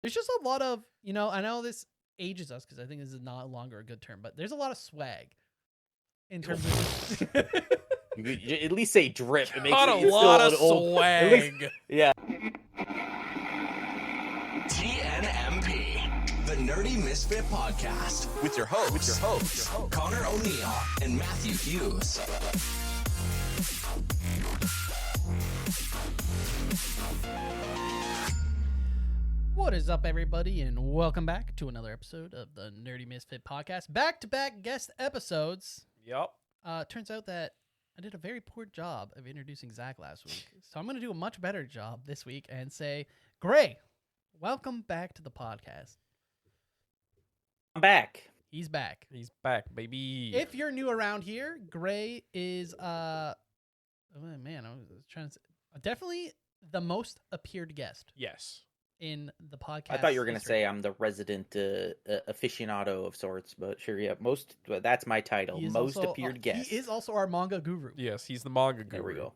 There's just a lot of, I know this ages us because I think this is not longer a good term, but there's a lot of swag in terms of. You at least say drip. It makes Got it a lot of old. swag. Yeah. TNMP, the Nerdy Misfit Podcast, with your hosts, Connor O'Neill and Matthew Hughes. What is up, everybody, and welcome back to another episode of the Nerdy Misfit Podcast. Back-to-back guest episodes. Yep. Turns out that I did a very poor job of introducing Zach last week, so I'm going to do a much better job this week and say, Gray, welcome back to the podcast. I'm back. He's back. He's back, baby. If you're new around here, Gray is, oh man, I was trying to say, definitely the most appeared guest Yes. in the podcast. I thought you were going to history. say I'm the resident aficionado of sorts, but sure, yeah. That's my title. He is Most also- appeared guest. He is also our manga guru. Yes, he's the manga guru. There we go.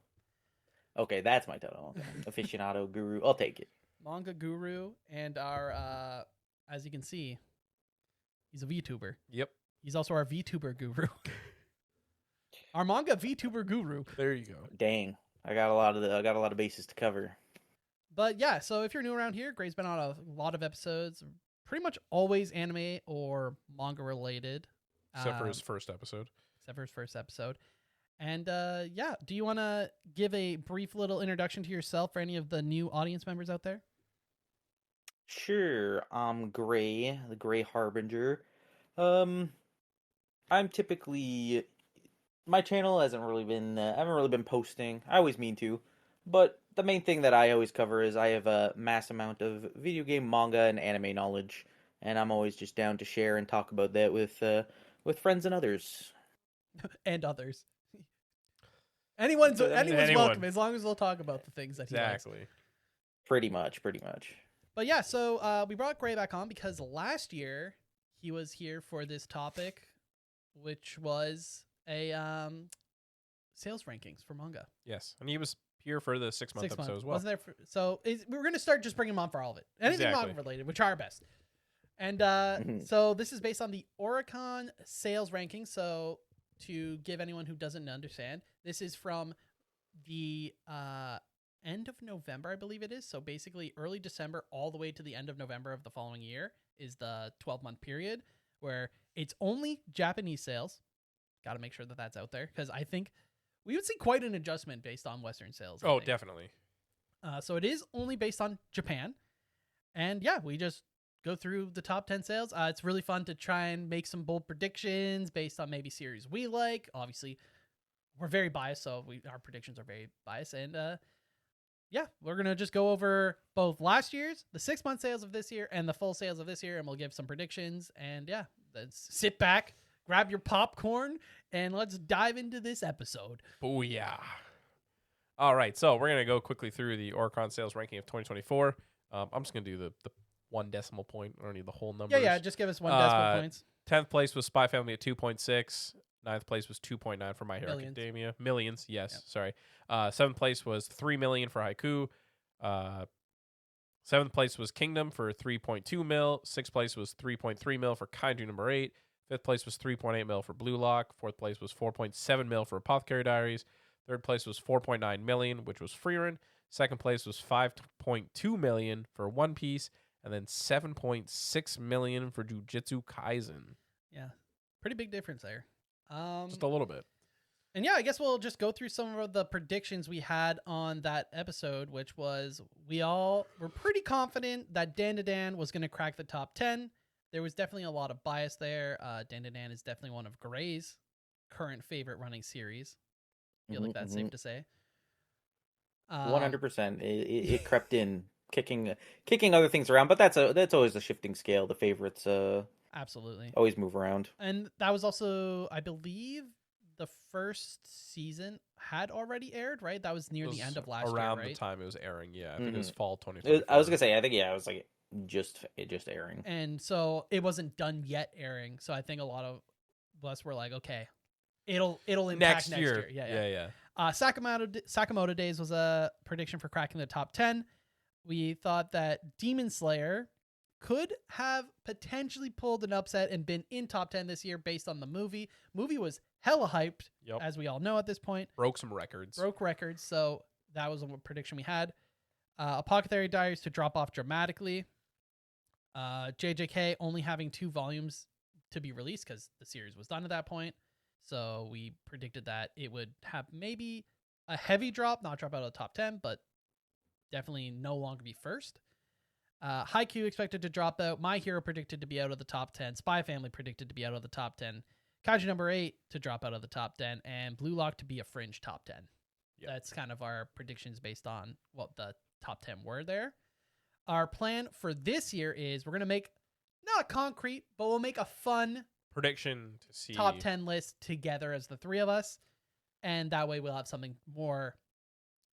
Okay, that's my title. Aficionado guru. I'll take it. Manga guru, and our, as you can see, he's a VTuber. Yep. He's also our VTuber guru. Our manga VTuber guru. There you go. Dang, I got a lot of bases to cover. But yeah, so if you're new around here, Gray's been on a lot of episodes, pretty much always anime or manga related. Except for his first episode. Except for his first episode. And yeah, do you want to give a brief little introduction to yourself for any of the new audience members out there? Sure, I'm Gray, the Gray Harbinger. I'm typically my channel hasn't really been I haven't really been posting. I always mean to, but the main thing that I always cover is I have a mass amount of video game, manga, and anime knowledge, and I'm always just down to share and talk about that with friends and others. And others. Anyone's Anyone. welcome as long as they'll talk about the things that he likes. Exactly. Pretty much. But yeah, so we brought Gray back on because last year he was here for this topic, which was a sales rankings for manga. Yes. And he was here for the 6-month episode as well. Wasn't there? We're going to start just bringing him on for all of it. Anything Exactly. manga related, which are our best. And Mhm. so this is based on the Oricon sales rankings. So to give anyone who doesn't understand, this is from the end of November, I believe it is. So basically early December all the way to the end of November of the following year is the 12-month period where it's only Japanese sales. Got to make sure that that's out there because I think we would see quite an adjustment based on Western sales. I Oh, think. definitely. So it is only based on Japan. And yeah, we just go through the top 10 sales. It's really fun to try and make some bold predictions based on maybe series we like. Obviously, we're very biased, so our predictions are very biased. And yeah, we're going to just go over both last year's, the 6-month sales of this year, and the full sales of this year, and we'll give some predictions. And yeah, let's sit back, grab your popcorn, and let's dive into this episode. Booyah. All right, so we're going to go quickly through the Oricon sales ranking of 2024. I'm just going to do the 1 decimal point. I don't need the whole numbers. Yeah, just give us 1 decimal points. 10th place was Spy Family at 2.6. 9th place was 2.9 for My Hero Millions. Academia. Millions, yes, Yep. sorry. 7th place was 3 million for Haiku. 7th place was Kingdom for 3.2 mil. 6th place was 3.3 mil for Kaiju number 8. 5th place was 3.8 mil for Blue Lock. 4th place was 4.7 mil for Apothecary Diaries. 3rd place was 4.9 million, which was Freerun. 2nd place was 5.2 million for One Piece. And then 7.6 million for Jujutsu Kaisen. Yeah, pretty big difference there. Just a little bit. And yeah, I guess we'll just go through some of the predictions we had on that episode, which was we all were pretty confident that dandadan was going to crack the top 10. There was definitely a lot of bias there. Dandadan is definitely one of Gray's current favorite running series. I feel like that's safe to say. 100%. It crept in, kicking other things around, but that's always a shifting scale. The favorites Absolutely. always move around. And that was also, I believe, the first season had already aired, right? That was near It the was end of last year, around right? the time it was airing, yeah. I think it was Mhm. fall 2024. I was gonna say, I think it was like just airing. And so it wasn't done yet airing. So I think a lot of us were like, okay, it'll impact next year. Yeah. Sakamoto Days was a prediction for cracking the top 10. We thought that Demon Slayer could have potentially pulled an upset and been in top 10 this year based on the movie. Movie was hella hyped, Yep. as we all know at this point. Broke some records. Broke records, so that was a prediction we had. Apothecary Diaries to drop off dramatically. JJK only having 2 volumes to be released because the series was done at that point. So we predicted that it would have maybe a heavy drop, not drop out of the top 10, but definitely no longer be first. Haikyuu expected to drop out. My Hero predicted to be out of the top 10. Spy Family predicted to be out of the top 10. Kaiju number 8 to drop out of the top 10. And Blue Lock to be a fringe top 10. Yep. That's kind of our predictions based on what the top 10 were there. Our plan for this year is we're going to make, not concrete, but we'll make a fun Prediction to see. top 10 list together as the 3 of us. And that way we'll have something more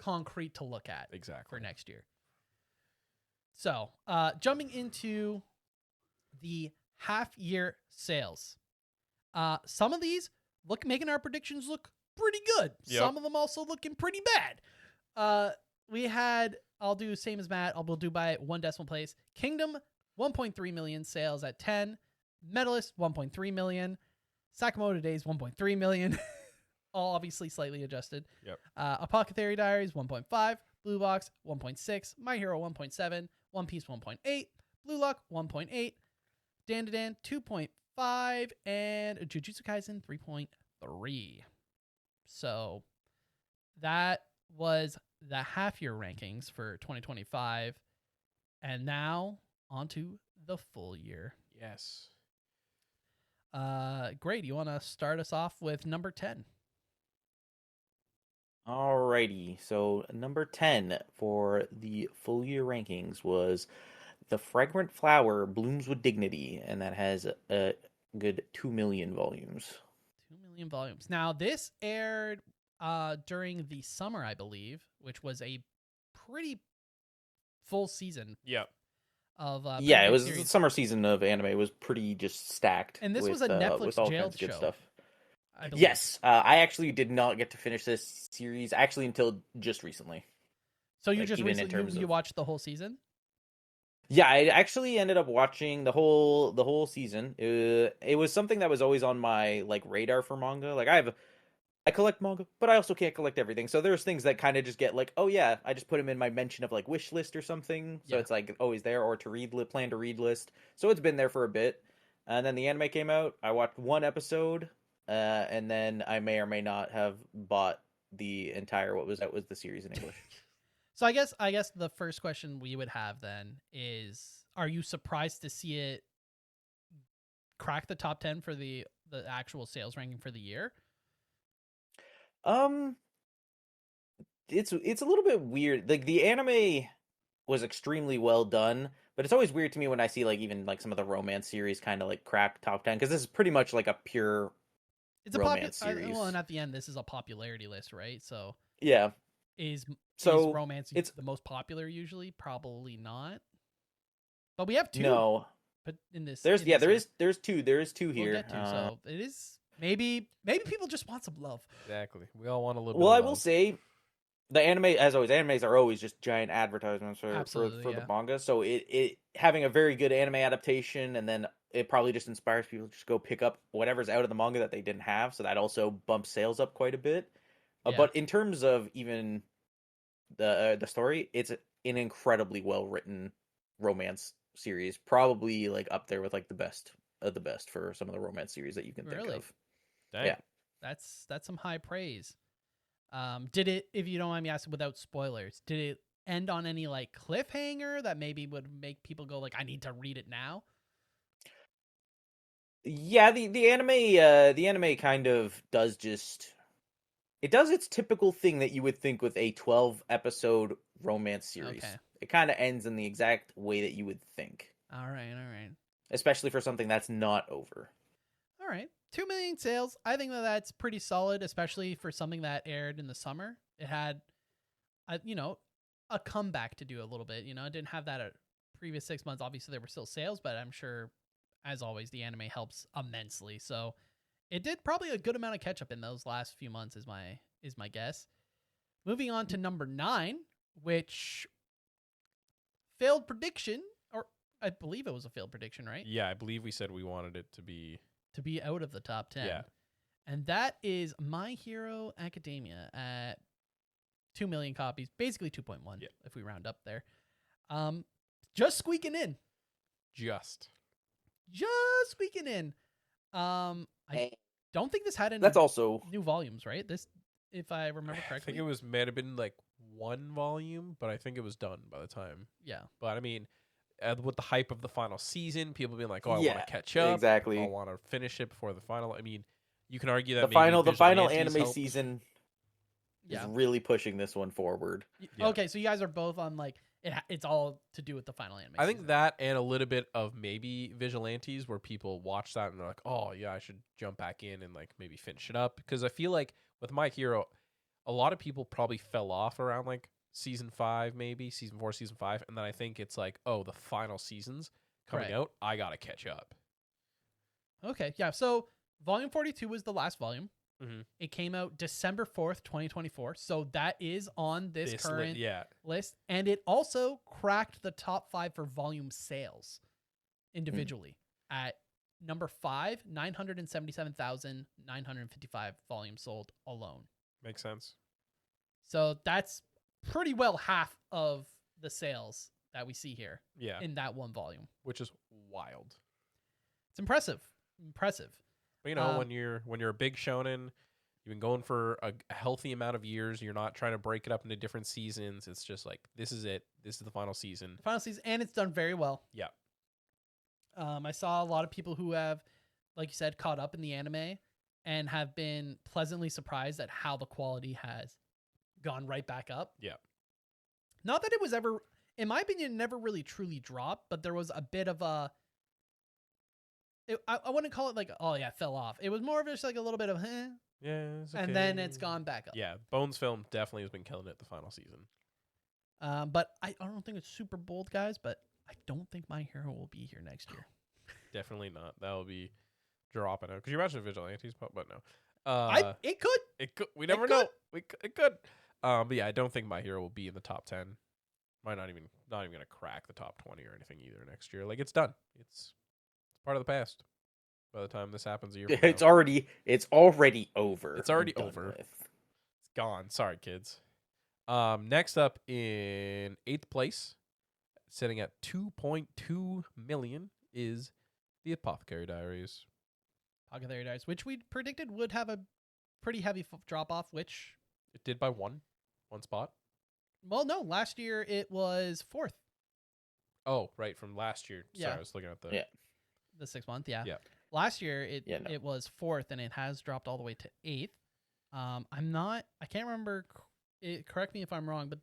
concrete to look at Exactly. for next year. So, jumping into the half-year sales. Some of these making our predictions look pretty good. Yep. Some of them also looking pretty bad. We had, I'll do same as Matt. We'll do by 1 decimal place. Kingdom, 1.3 million sales at 10. Medalist, 1.3 million. Sakamoto Days, 1.3 million. All obviously slightly adjusted. Yep. Apothecary Diaries, 1.5. Blue Box, 1.6. My Hero, 1.7. One Piece, 1.8. Blue Lock, 1.8. Dandadan, 2.5. And Jujutsu Kaisen, 3.3. So that was the half-year rankings for 2025. And now, on to the full year. Yes. Great. You want to start us off with number 10? Alrighty, so number 10 for the full year rankings was The Fragrant Flower Blooms with Dignity, and that has a good 2 million volumes. 2 million volumes. Now, this aired during the summer, I believe, which was a pretty full season Yep. of Yeah, it pretty was good the series. summer season of anime was pretty just stacked. And this with, was a Netflix with all jailed kinds of good show, stuff. I believe. Yes, I actually did not get to finish this series actually until just recently. So you like, just even in recently terms you of- watched the whole season? Yeah, I actually ended up watching the whole season. It was something that was always on my like radar for manga. Like I collect manga, but I also can't collect everything. So there's things that kind of just get like, oh yeah, I just put them in my mention of like wish list or something. So Yeah. it's like always there, or to read plan to read list. So it's been there for a bit. And then the anime came out. I watched 1 episode, and then I may or may not have bought the entire what was the series in English. So I guess the first question we would have then is, are you surprised to see it crack the top 10 for the actual sales ranking for the year? It's a little bit weird. Like the anime was extremely well done, but it's always weird to me when I see like even like some of the romance series kind of like crack top 10 because this is pretty much like a pure It's a romance series. well, and at the end, this is a popularity list, right? So yeah. is So romance it's the most popular usually? Probably not. But we have 2. no. But in this, There's in yeah, this there one. is there's two We'll here. get to. So it is maybe people just want some love. Exactly. We all want a little bit Well, of I will love. say the anime, as always, animes are always just giant advertisements for Absolutely, the yeah. manga. So it having a very good anime adaptation, and then it probably just inspires people to just go pick up whatever's out of the manga that they didn't have. So that also bumps sales up quite a bit. Yeah. But in terms of even the story, it's an incredibly well written romance series. Probably like up there with like the best of the best for some of the romance series that you can think Really? of. Dang. Yeah. That's some high praise. Did it, if you don't mind me asking without spoilers, did it end on any like cliffhanger that maybe would make people go like, I need to read it now? Yeah, the anime kind of does it does its typical thing that you would think with a 12 episode romance series. Okay. It kind of ends in the exact way that you would think, All right. especially for something that's not over. All right. 2 million sales. I think that's pretty solid, especially for something that aired in the summer. It had, a comeback to do a little bit. It didn't have that at previous 6 months. Obviously, there were still sales, but I'm sure, as always, the anime helps immensely. So it did probably a good amount of catch up in those last few months, is my guess. Moving on to number 9, which failed prediction, or I believe it was a failed prediction, right? Yeah, I believe we said we wanted it to be. To be out of the top 10. Yeah. And that is My Hero Academia at 2 million copies, basically 2.1 if we round up there. Just squeaking in. Just Squeaking in. I don't think this had any That's also new volumes, right? This, if I remember I correctly. think it might have been like one volume, but I think it was done by the time. Yeah. But I mean, with the hype of the final season, people being like, "Oh, I Yeah, want to catch up. exactly. I want to finish it before the final." I mean, you can argue that the maybe final Vigilantes anime helped. season Yeah. is really pushing this one forward. Yeah. Okay, so you guys are both on like it's all to do with the final anime. I think season. that and a little bit of maybe Vigilantes, where people watch that and they're like, "Oh yeah, I should jump back in and like maybe finish it up." Because I feel like with My Hero, a lot of people probably fell off around like season 5, maybe season 4, season 5, and then I think it's like, oh, the final season's coming Right. out. I gotta catch up. Okay, yeah. So volume 42 was the last volume. Mhm. It came out December 4th, 2024. So that is on this current list. And it also cracked the top 5 for volume sales individually at number 5, 977,955 volumes sold alone. Makes sense. So that's pretty well half of the sales that we see here Yeah, in that one volume. which is wild. It's impressive. But you know, when you're a big shonen, you've been going for a healthy amount of years. You're not trying to break it up into different seasons. It's just like, this is it. This is the final season. The final season, and it's done very well. Yeah. I saw a lot of people who have, like you said, caught up in the anime and have been pleasantly surprised at how the quality has gone right back up. Yeah. Not that it was ever, in my opinion, never really truly dropped, but there was a bit of a, I wouldn't call it like, oh yeah, it fell off. It was more of just like a little bit of, Yeah. It's and then okay. it's gone back up. Yeah. Bones Film definitely has been killing it the final season. But I don't think it's super bold, guys, but I don't think My Hero will be here next year. Definitely not. That will be dropping out. Because you mentioned Vigilantes, but no. It could. It could. We never know. It could. But yeah, I don't think My Hero will be in the top 10. Might not even gonna crack the top 20 or anything either next year. Like, it's done. It's part of the past. By the time this happens a year from now. It's already over. It's already Done over. with. It's gone. Sorry, kids. Next up in 8th place, sitting at 2.2 million, is The Apothecary Diaries. Apothecary Diaries, which we predicted would have a pretty heavy drop off, which... It did by one spot. Well, no, last year it was 4th. Oh, right, from last year. Sorry, Yeah. I was looking at the... Yeah. The 6th month, yeah. Yeah. Last year it no. was 4th, and it has dropped all the way to 8th. I can't remember, correct me if I'm wrong, but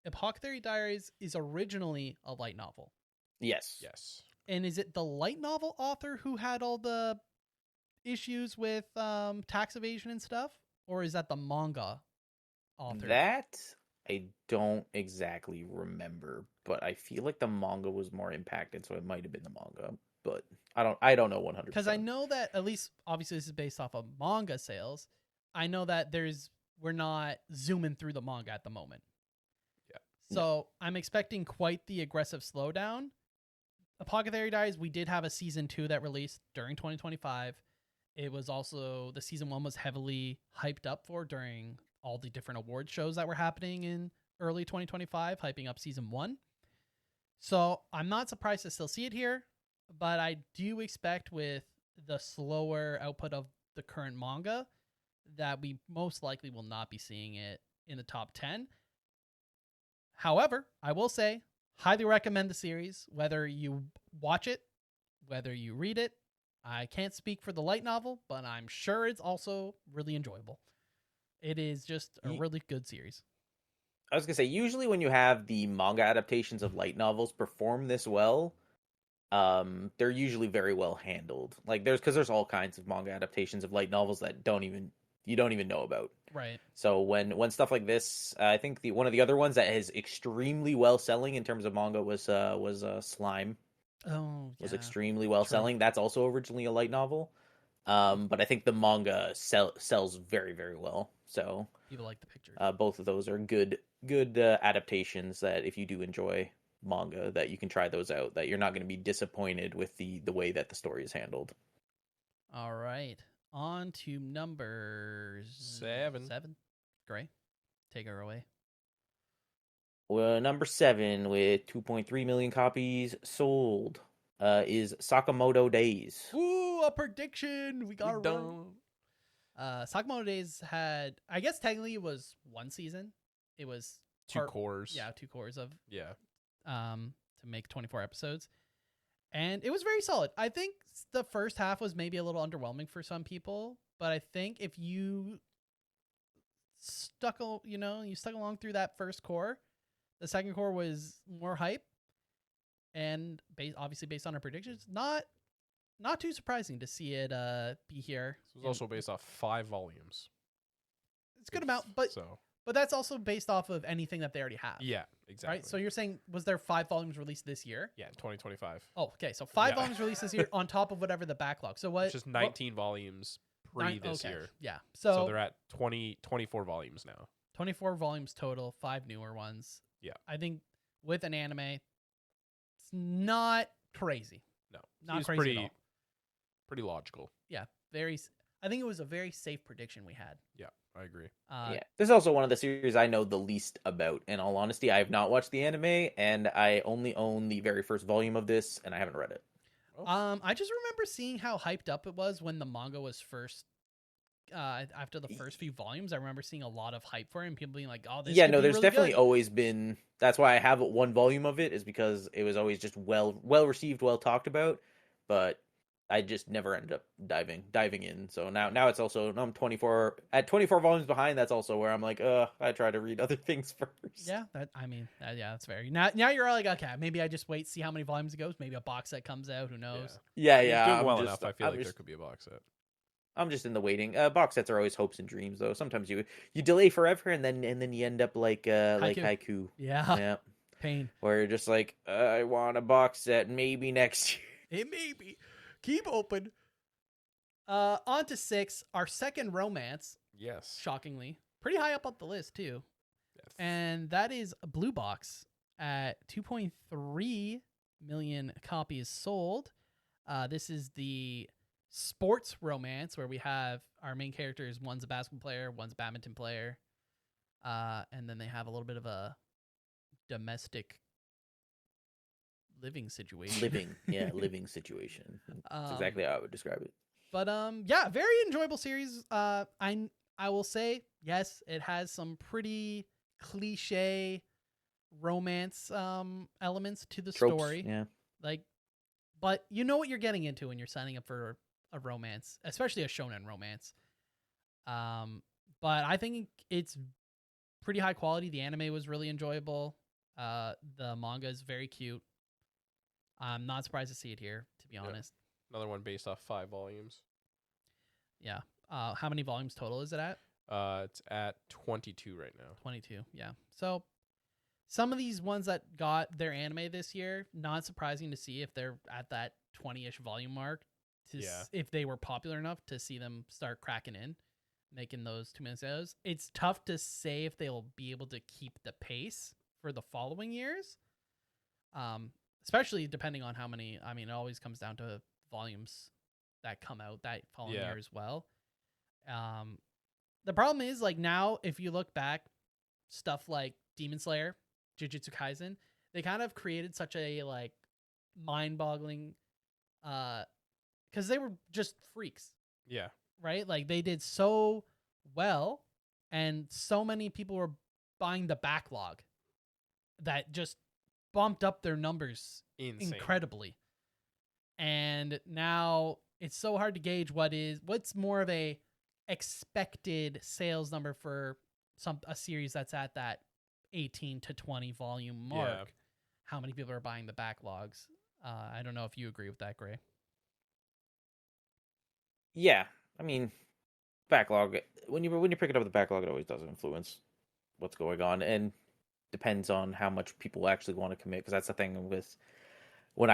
Apothecary Diaries is originally a light novel. Yes. Yes. And is it the light novel author who had all the issues with tax evasion and stuff? Or is that the manga author? That I don't exactly remember, but I feel like the manga was more impacted, so it might have been the manga. But I don't know 100%. Because I know that, at least obviously this is based off of manga sales. I know that we're not zooming through the manga at the moment. Yeah. So I'm expecting quite the aggressive slowdown. Apothecary Diaries, we did have a season 2 that released during 2025. It was also, the season 1 was heavily hyped up for during all the different award shows that were happening in early 2025, hyping up season 1. So I'm not surprised to still see it here, but I do expect with the slower output of the current manga that we most likely will not be seeing it in the top 10. However, I will say, highly recommend the series, whether you watch it, whether you read it. I can't speak for the light novel, but I'm sure it's also really enjoyable. It is just a really good series. I was gonna say, usually when you have the manga adaptations of light novels perform this well, they're usually very well handled. Like there's all kinds of manga adaptations of light novels that you don't even know about. Right. So when stuff like this, I think one of the other ones that is extremely well selling in terms of manga was Slime. Oh, yeah. Was extremely well selling. That's also originally a light novel. But I think the manga sells very, very well. So People like the pictures. both of those are good adaptations that if you do enjoy manga that you can try those out. That you're not going to be disappointed with the way that the story is handled. All right. On to number 7. Gray, take her away. Well, number 7 with 2.3 million copies sold is Sakamoto Days. Ooh, a prediction. We got it right. Done. Sakamoto Days had, I guess technically it was one season. It was 2 cores. Yeah, 2 cores of Yeah. to make 24 episodes. And it was very solid. I think the first half was maybe a little underwhelming for some people, but I think if you stuck along through that first core, the second core was more hype, and obviously based on our predictions, not too surprising to see it be here. This was also based off 5 volumes. It's a good amount, but that's also based off of anything that they already have. Yeah, exactly. Right. So you're saying, was there 5 volumes released this year? Yeah, 2025. Oh, okay. So 5 volumes released this year on top of whatever the backlog. So what? It's just 19 volumes this year. Yeah. So they're at 24 volumes now. 24 volumes total, 5 newer ones. Yeah. I think with an anime, it's not crazy. No. Not It's crazy at all. pretty logical. Yeah. I think it was a very safe prediction we had. Yeah, I agree. Yeah, this is also one of the series I know the least about. In all honesty, I have not watched the anime, and I only own the very first volume of this, and I haven't read it. I just remember seeing how hyped up it was when the manga was first. After the first few volumes, I remember seeing a lot of hype for it, and people being like, "Oh, this." Yeah, could no, be there's really definitely good. always been. That's why I have one volume of it, is because it was always just well received, well talked about, but I just never ended up diving in. So now it's also, I'm 24 volumes behind. That's also where I'm like, I try to read other things first. Yeah, that's fair. Now you're all like, okay, maybe I just wait, see how many volumes it goes. Maybe a box set comes out. Who knows? Yeah. He's doing I'm well just- enough. I feel I'm like just- there could be a box set. I'm just in the waiting. Box sets are always hopes and dreams, though. Sometimes you delay forever, and then you end up like Haiku. Yeah. Yeah. Pain. Where you're just like, I want a box set, maybe next year. It may be. Keep open. On to 6, our second romance. Yes. Shockingly, pretty high up on the list too, and that is Blue Box at 2.3 million copies sold. This is the sports romance where we have our main characters. One's a basketball player, one's a badminton player, and then they have a little bit of a domestic living situation. Living situation. That's exactly how I would describe it. But yeah, very enjoyable series. I will say, yes, it has some pretty cliche romance elements to the Tropes, story. yeah. But you know what you're getting into when you're signing up for a romance, especially a shonen romance. But I think it's pretty high quality. The anime was really enjoyable. The manga is very cute. I'm not surprised to see it here, to be honest. Another one based off 5 volumes. Yeah. How many volumes total is it at? It's at 22 right now. 22, yeah. So some of these ones that got their anime this year, not surprising to see if they're at that 20-ish volume mark. If they were popular enough to see them start cracking in, making those 2-minute videos. It's tough to say if they'll be able to keep the pace for the following years. Especially depending on how many. I mean, it always comes down to volumes that come out that following year as well. The problem is, like, now if you look back, stuff like Demon Slayer, Jujutsu Kaisen, they kind of created such a like mind-boggling because they were just freaks. Yeah. Right? Like, they did so well, and so many people were buying the backlog that just bumped up their numbers incredibly. And now it's so hard to gauge what's more of a expected sales number for a series that's at that 18 to 20 volume mark. Yeah. How many people are buying the backlogs? I don't know if you agree with that, Gray. Yeah, I mean, backlog. When you pick it up, the backlog, it always does influence what's going on, and depends on how much people actually want to commit. Because that's the thing with when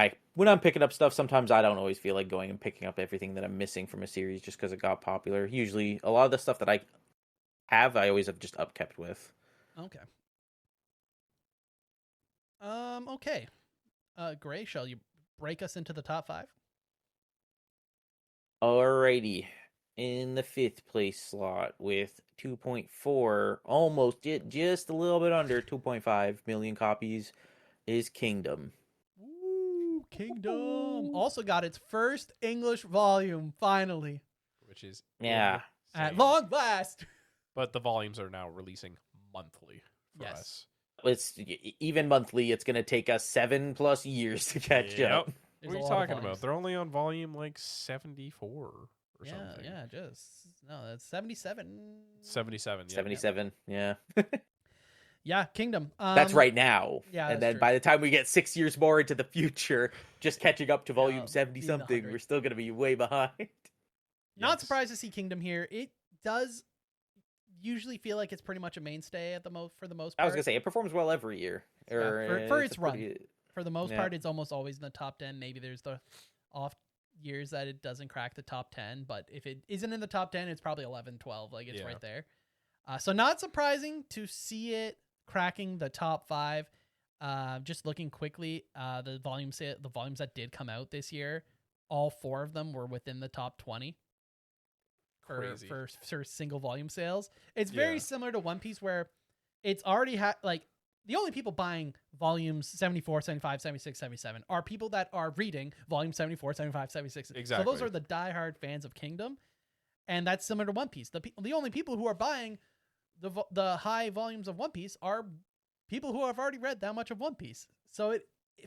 I'm picking up stuff. Sometimes I don't always feel like going and picking up everything that I'm missing from a series just because it got popular. Usually, a lot of the stuff that I always have just upkept with. Okay. Okay. Gray, shall you break us into the top 5? Alrighty. In the 5th place slot with 2.4, almost just a little bit under 2.5 million copies, is Kingdom. Ooh, Kingdom. Also got its first English volume, finally. Which is Yeah. At insane. long last. But the volumes are now releasing monthly for Yes. us. It's even monthly. It's going to take us 7+ years to catch Yep. up. There's What are a you lot of talking volumes. about? They're only on volume like 74 or Yeah, something. yeah, that's 77. 77. Yeah. 77. Yeah. Yeah, Kingdom. That's right now. yeah, and that's then true. by the time we get 6 years more into the future, just catching up to volume Yeah, 70 be in the something, we're hundreds. still going to be way behind. Not Yes. surprised to see Kingdom here. It does usually feel like it's pretty much a mainstay at the for the most I part. was going to say, it performs well every year. for it's its a run. pretty- For the most Yeah. part, it's almost always in the top 10. Maybe there's the off years that it doesn't crack the top 10, but if it isn't in the top 10, it's probably 11, 12. Like, it's Yeah. right there. So not surprising to see it cracking the top 5. Just looking quickly, the volumes that did come out this year, all 4 of them were within the top 20 Crazy. for single volume sales. It's very Yeah. similar to One Piece, where it's already like the only people buying volumes 74, 75, 76, 77 are people that are reading volume 74, 75, 76. So those Exactly. are the diehard fans of Kingdom, and that's similar to One Piece. The only people who are buying the high volumes of One Piece are people who have already read that much of One Piece. So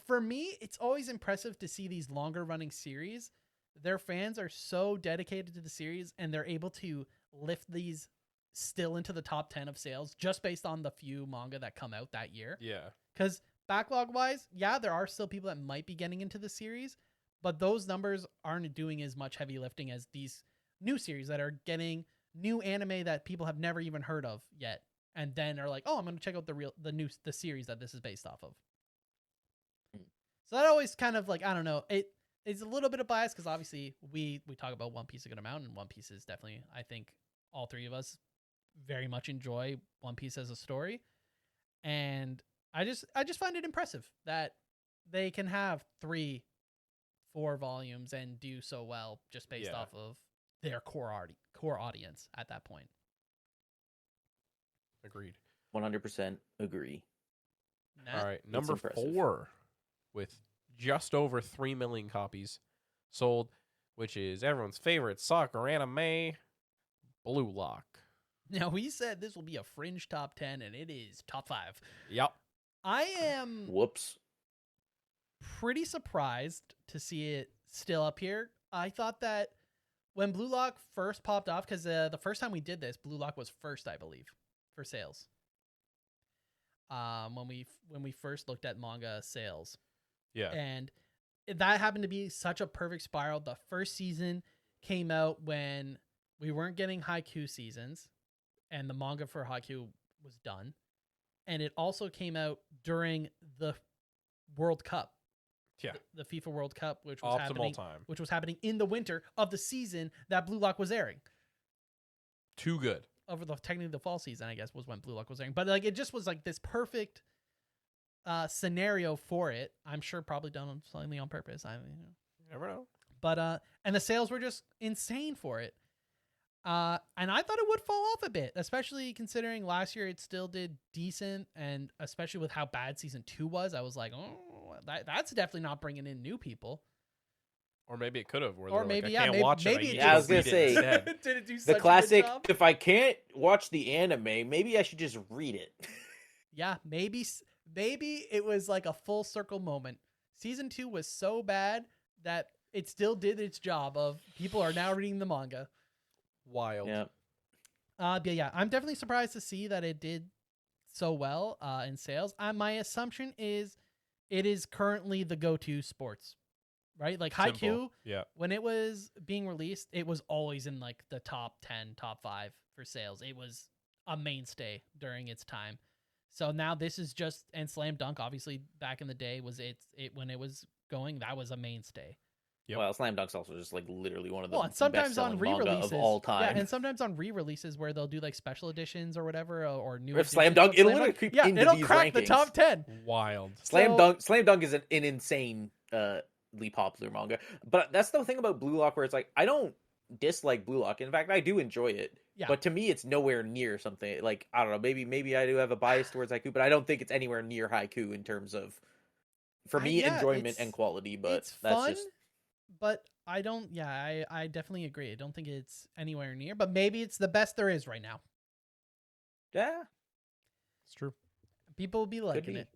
for me, it's always impressive to see these longer running series. Their fans are so dedicated to the series, and they're able to lift these still into the top 10 of sales just based on the few manga that come out that year. Yeah. Because backlog wise, yeah, there are still people that might be getting into the series, but those numbers aren't doing as much heavy lifting as these new series that are getting new anime that people have never even heard of yet, and then are like, oh, I'm going to check out the series that this is based off of. So that always kind of like, I don't know, it's a little bit of bias because obviously we talk about One Piece a good amount, and One Piece is definitely, I think all 3 of us very much enjoy One Piece as a story, and I just find it impressive that they can have 3, 4 volumes and do so well just based Yeah. off of their core audience at that point. Agreed. 100% agree. Nat? All right. Number impressive. 4 with just over 3 million copies sold, which is everyone's favorite soccer anime, Blue Lock. Now, we said this will be a fringe top 10, and it is top 5. Yep. I am Whoops. pretty surprised to see it still up here. I thought that when Blue Lock first popped off, because the first time we did this, Blue Lock was first, I believe, for sales. When we first looked at manga sales, Yeah. and that happened to be such a perfect spiral. The first season came out when we weren't getting Haikyuu seasons, and the manga for Haikyuu was done, and it also came out during the World Cup. Yeah. The FIFA World Cup, which was Optimal time. happening in the winter of the season that Blue Lock was airing. Too good. Over technically the fall season, I guess, was when Blue Lock was airing. But like, it just was like this perfect scenario for it. I'm sure probably done slightly on purpose. I mean, You never know. but and the sales were just insane for it. And I thought it would fall off a bit, especially considering last year it still did decent, and especially with how bad season 2 was, I was like, oh, that's definitely not bringing in new people. Or maybe it could have. Or maybe, I yeah, can't watch maybe it. it I I was need gonna to say, read it instead. Did it do such The a good classic, job? if I can't watch the anime, maybe I should just read it. Yeah, maybe it was like a full circle moment. Season 2 was so bad that it still did its job of people are now reading the manga. Wild. Yeah. But yeah, I'm definitely surprised to see that it did so well in sales. My assumption is it is currently the go-to sports, right? Like Haikyuu, Simple. Yeah. when it was being released, it was always in like the top 10, top 5 for sales. It was a mainstay during its time. So now this is just, and Slam Dunk, obviously back in the day was it when it was going, that was a mainstay. Yep. Well, Slam Dunk's also just like literally one of the Well, and sometimes on best-selling manga re-releases of all time. Yeah, and sometimes on re-releases where they'll do like special editions or whatever, or new. If Slam editions Dunk, of it'll Slam literally Dunk. creep Yeah, into it'll these crack the rankings. top 10. Wild. Slam So- Dunk is an insane popular manga. But that's the thing about Blue Lock, where it's like I don't dislike Blue Lock. In fact, I do enjoy it. Yeah. But to me, it's nowhere near something like I don't know. Maybe I do have a bias towards haiku, but I don't think it's anywhere near haiku in terms of, for me, yeah, enjoyment it's- and quality. But It's that's fun, just but I don't. Yeah, I definitely agree. I don't think it's anywhere near, but maybe it's the best there is right now. yeah. It's true. People will be liking be. it.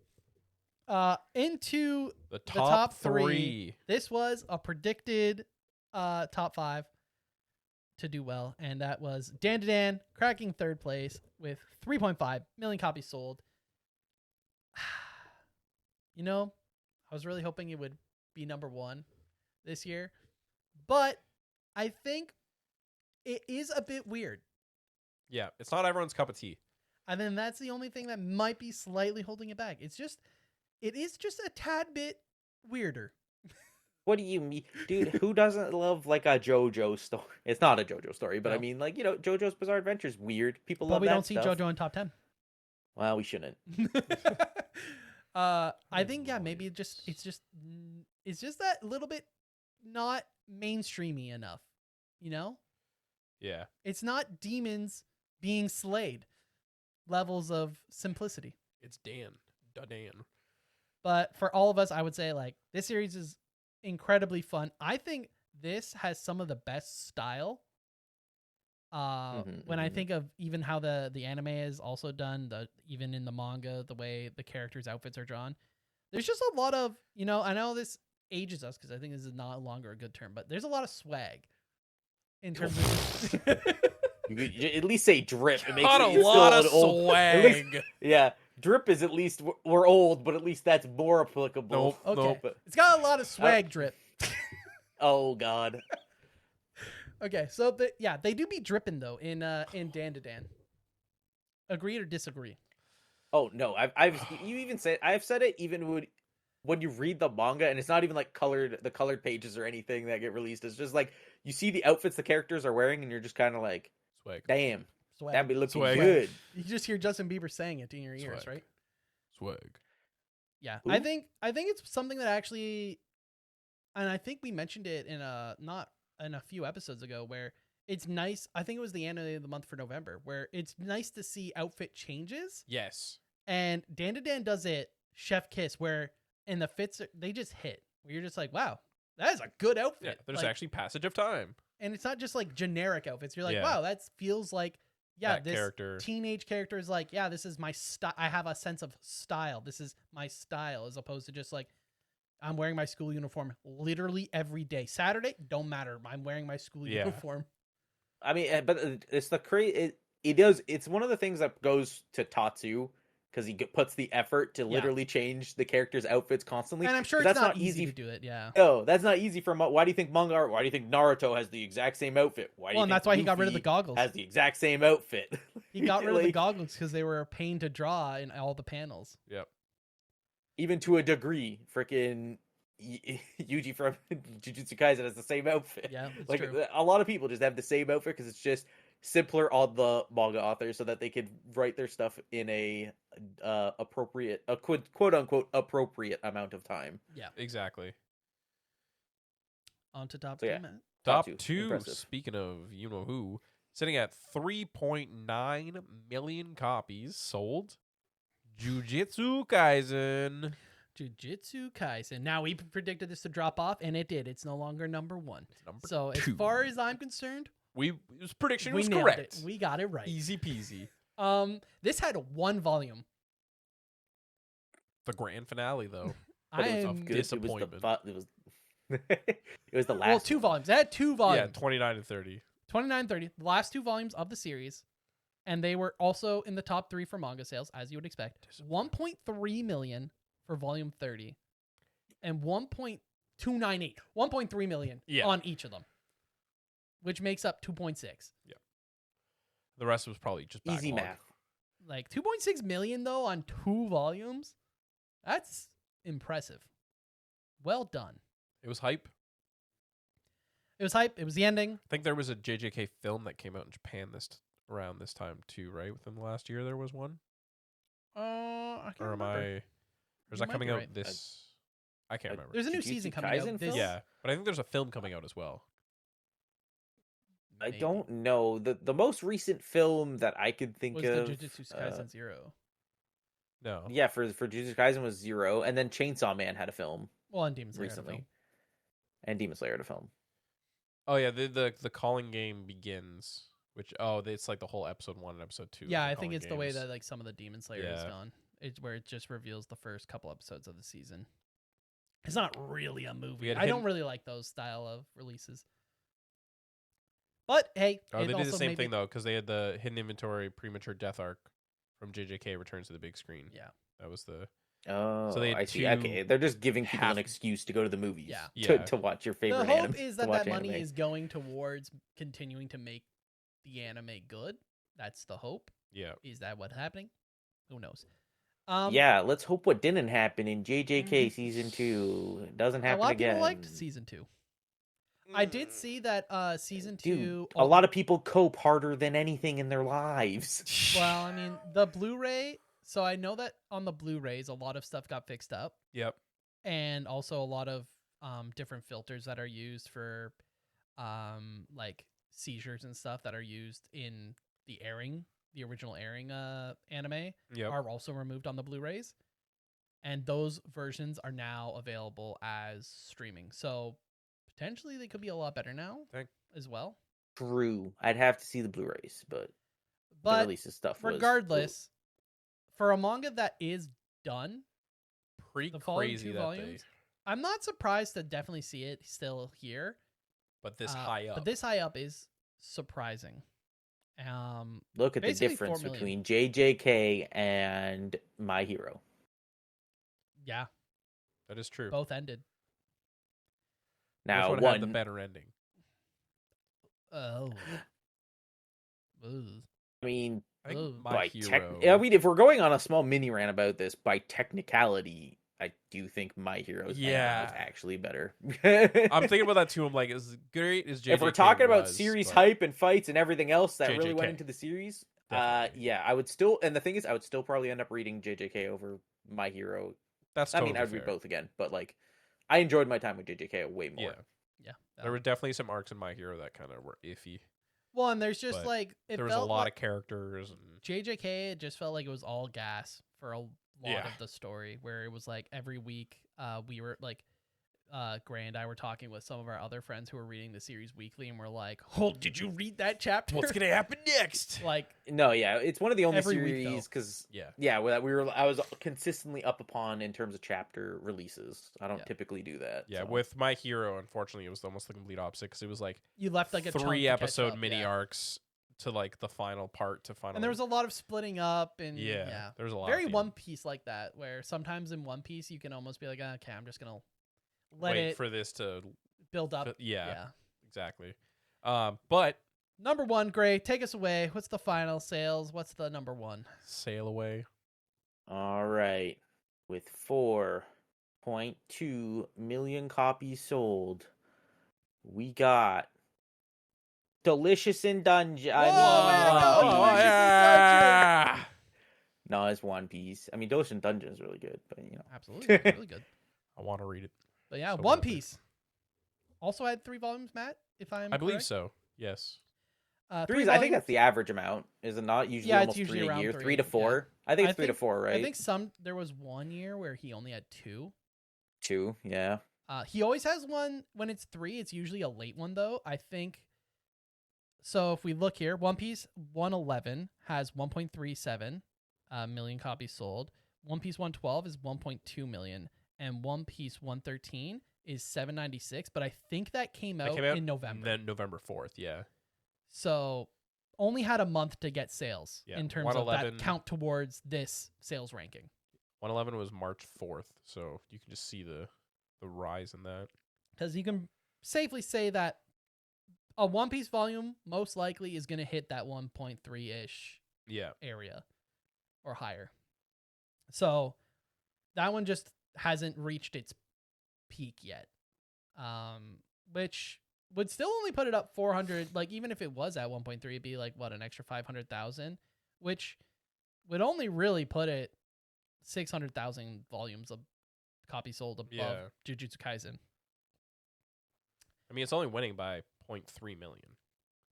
Into The top top three. three. This was a predicted top 5 to do well, and that was Dandadan cracking third place with 3.5 million copies sold. You know, I was really hoping it would be number 1 this year, but I think it is a bit weird. Yeah, it's not everyone's cup of tea. And then that's the only thing that might be slightly holding it back. It is just a tad bit weirder. What do you mean, dude? Who doesn't love like a JoJo story? It's not a JoJo story, but I No. mean, like JoJo's Bizarre Adventure's weird. People But love we that don't see stuff. JoJo in top 10. Well, we shouldn't. I think maybe it's just that little bit not mainstreamy enough. You know, Yeah. it's not demons being slayed levels of simplicity. It's Dan. Dan. But for all of us, I would say like this series is incredibly fun. I think this has some of the best style. When I think of even how the anime is also done, even in the manga, the way the characters' outfits are drawn, there's just a lot of, I know this ages us because I think this is not longer a good term, but there's a lot of swag in terms of. You at least say drip. It makes Got it a lot still of an old. At least- swag. yeah, drip is at least we're old, but at least that's more applicable. Nope. Okay, Nope. it's got a lot of swag drip. Oh God. Okay, so they do be dripping though in Dandadan. Agree or disagree? Oh no, I've said it even when you read the manga, and it's not even like the colored pages or anything that get released. It's just like you see the outfits the characters are wearing, and you're just kind of like, Swag. damn, Swag. that'd be looking Swag. good. You just hear Justin Bieber saying it in your ears, Swag. right? Swag. Yeah, Who? I think it's something that actually, and I think we mentioned it in a few episodes ago where it's nice. I think it was the anime of the month for November, where it's nice to see outfit changes. Yes. And Dandadan does it chef kiss, where in the fits they just hit. Where you're just like, wow, that is a good outfit. Yeah. There's Like, actually passage of time. and it's not just like generic outfits. You're like, Yeah. wow, that feels like That this character. teenage character is like, yeah, this is my style. I have a sense of style. This is my style, as opposed to just like I'm wearing my school uniform literally every day. Saturday don't matter. I'm wearing my school Yeah. uniform. I mean, but it's the it does. It's one of the things that goes to Tatsu because he puts the effort to literally change the character's outfits constantly. And I'm sure 'Cause it's not easy to do it. Yeah. No, that's not easy for. Why do you think manga art? Why do you think Naruto has the exact same outfit? Why do Well, you and think that's why he got rid of the Luffy goggles. has the exact same outfit? He got rid of the Like, goggles because they were a pain to draw in all the panels. Yep. even to a degree. Freaking Yuji from Jujutsu Kaisen has the same outfit. Yeah, it's like true. a lot of people just have the same outfit because it's just simpler on the manga authors so that they could write their stuff in a quote unquote appropriate amount of time. Yeah. Exactly. On to top So, two, yeah. Matt. Top two. two, Impressive. speaking of you know who, sitting at 3.9 million copies sold. Jujutsu Kaisen. Jujutsu Kaisen. Now we predicted this to drop off, and it did. It's no longer number 1. Number So two. as far as I'm concerned, His prediction we was nailed correct. it. We got it right. Easy peasy. This had 1 volume. The grand finale, though. But it was I'm good. disappointment. It was it was the last. well, 2 volumes. They had 2 Yeah, volumes. 29 and 30. 29 30, the last 2 volumes of the series, and they were also in the top 3 for manga sales, as you would expect. 1.3 million for volume 30, and 1.298, 1.3 million Yeah. on each of them, which makes up 2.6. The rest was probably just Easy backlog. math. Like 2.6 million though on 2 volumes, that's impressive. Well done. It was hype. It was hype. It was the ending. I think there was a JJK film that came out in Japan around this time too, right? Within the last year, there was one. I can't Or am remember. I? Or is You that might coming be out right. this? I can't remember. There's a new Jujutsu season coming Kaisen out. This, film? Yeah, but I think there's a film coming out as well. I maybe. don't know. The most recent film that I could think was of the Jujutsu Kaisen 0. No. yeah, for Jujutsu Kaisen was 0, and then Chainsaw Man had a film Well, and Demon Slayer had a recently. film. And Demon Slayer had a film. Oh yeah, the calling game begins. Which it's like the whole episode 1 and episode 2. Yeah, of the I think Calling it's the way Games. that like some of the Demon Slayer is Yeah. gone. It's where it just reveals the first couple episodes of the season. It's not really a movie. had I don't hidden- really like those style of releases. But hey, Oh, it they did also the same made thing it- though, because they had the hidden inventory premature death arc from JJK returns to the big screen. Yeah. That was the Oh, they had I see. two Okay, they're just giving people half- an excuse to go to the movies. Yeah. Yeah. To watch your The favorite hope anime. is to that watch that money anime. is going towards continuing to make the anime good. That's the hope. yeah. Is that what's happening? Who knows? Yeah, let's hope what didn't happen in JJK season 2 doesn't A happen lot of again. people liked season 2. I did see that season 2. Dude, a lot of people cope harder than anything in their lives. Well, I mean, the Blu-ray. So I know that on the Blu-rays, a lot of stuff got fixed up, Yep. and also a lot of different filters that are used for like seizures and stuff that are used in the original airing anime Yep. are also removed on the Blu-rays, and those versions are now available as streaming. So potentially they could be a lot better now as well. True. I'd have to see the Blu-rays, but the But releases stuff was regardless, for a manga that is done, Pretty the following crazy 2 that volumes, I'm not surprised to definitely see it still here. but this high up. But this high up is surprising. look at the basically difference 4 million. between JJK and My Hero. Yeah, That is true. both ended. Now Which one had the one, better ending? Oh. Ugh. I mean, I think Ooh. My by Hero. I mean, if we're going on a small mini rant about this, by technicality, I do think My Hero's ending was Yeah. actually better. I'm thinking about that too. I'm like, as great as JJK if we're talking about was, series but hype and fights and everything else that really went JJK. into the series, Definitely. yeah, I would still. And the thing is, I would still probably end up reading JJK over My Hero. That's I totally mean, I'd read fair. both again, but like, I enjoyed my time with JJK way more. Yeah. Yeah. There were definitely some arcs in My Hero that kind of were iffy. Well, and there's just but like There was a lot of characters and JJK. It just felt like it was all gas for a lot Yeah. of the story, where it was like every week we were like Gray and I were talking with some of our other friends who were reading the series weekly, and we're like, "Oh, did you read that chapter? what's gonna happen next? like?" No, yeah, it's one of the only Every week, though. series because Yeah. I was consistently up upon in terms of chapter releases. I don't Yeah. typically do that. Yeah, so. with My Hero, unfortunately, it was almost the complete opposite because it was like You left like a chunk to 3 catch episode up, mini yeah. arcs to like the final part to final. And there was a lot of splitting up, and yeah, there was a lot. very at the One end. Piece like that, where sometimes in One Piece you can almost be like, "Okay, I'm just gonna let Wait it for this to build up." yeah, exactly. But Number 1, Gray, take us away. What's the final sales? What's the number 1? sail away. All right, with 4.2 million copies sold, we got Delicious in Dungeon. Whoa, no, Delicious in No, it's One Piece. I mean, Delicious in Dungeon is really good, but you know. Absolutely, it's really good. I want to read it. But yeah, So One badly. Piece also had 3 volumes, Matt. If I'm I believe correct. so. Yes. 3 is, I think that's the average amount. Is it not usually Yeah, it's almost usually 3 a around year? 3, 3 to 4. I think it's 3 to 4, right? I think there was one year where he only had 2. 2, yeah. He always has one when it's 3. It's usually a late one though. I think. So if we look here, One Piece 111 has 1.37 million copies sold. One Piece 112 is 1.2 million, and One Piece 113 is 796. But I think that came out in November. Then November 4th. Yeah. So only had a month to get sales Yeah, in terms of that 111 count towards this sales ranking. 111 was March 4th, so you can just see the rise in that. Because you can safely say that a One Piece volume most likely is going to hit that 1.3-ish Yeah. area or higher. So that one just hasn't reached its peak yet, which would still only put it up 400. Like even if it was at 1.3, it'd be like what, an extra 500,000, which would only really put it 600,000 volumes of copies sold above Jujutsu Kaisen. I mean, it's only winning by 0.3 million.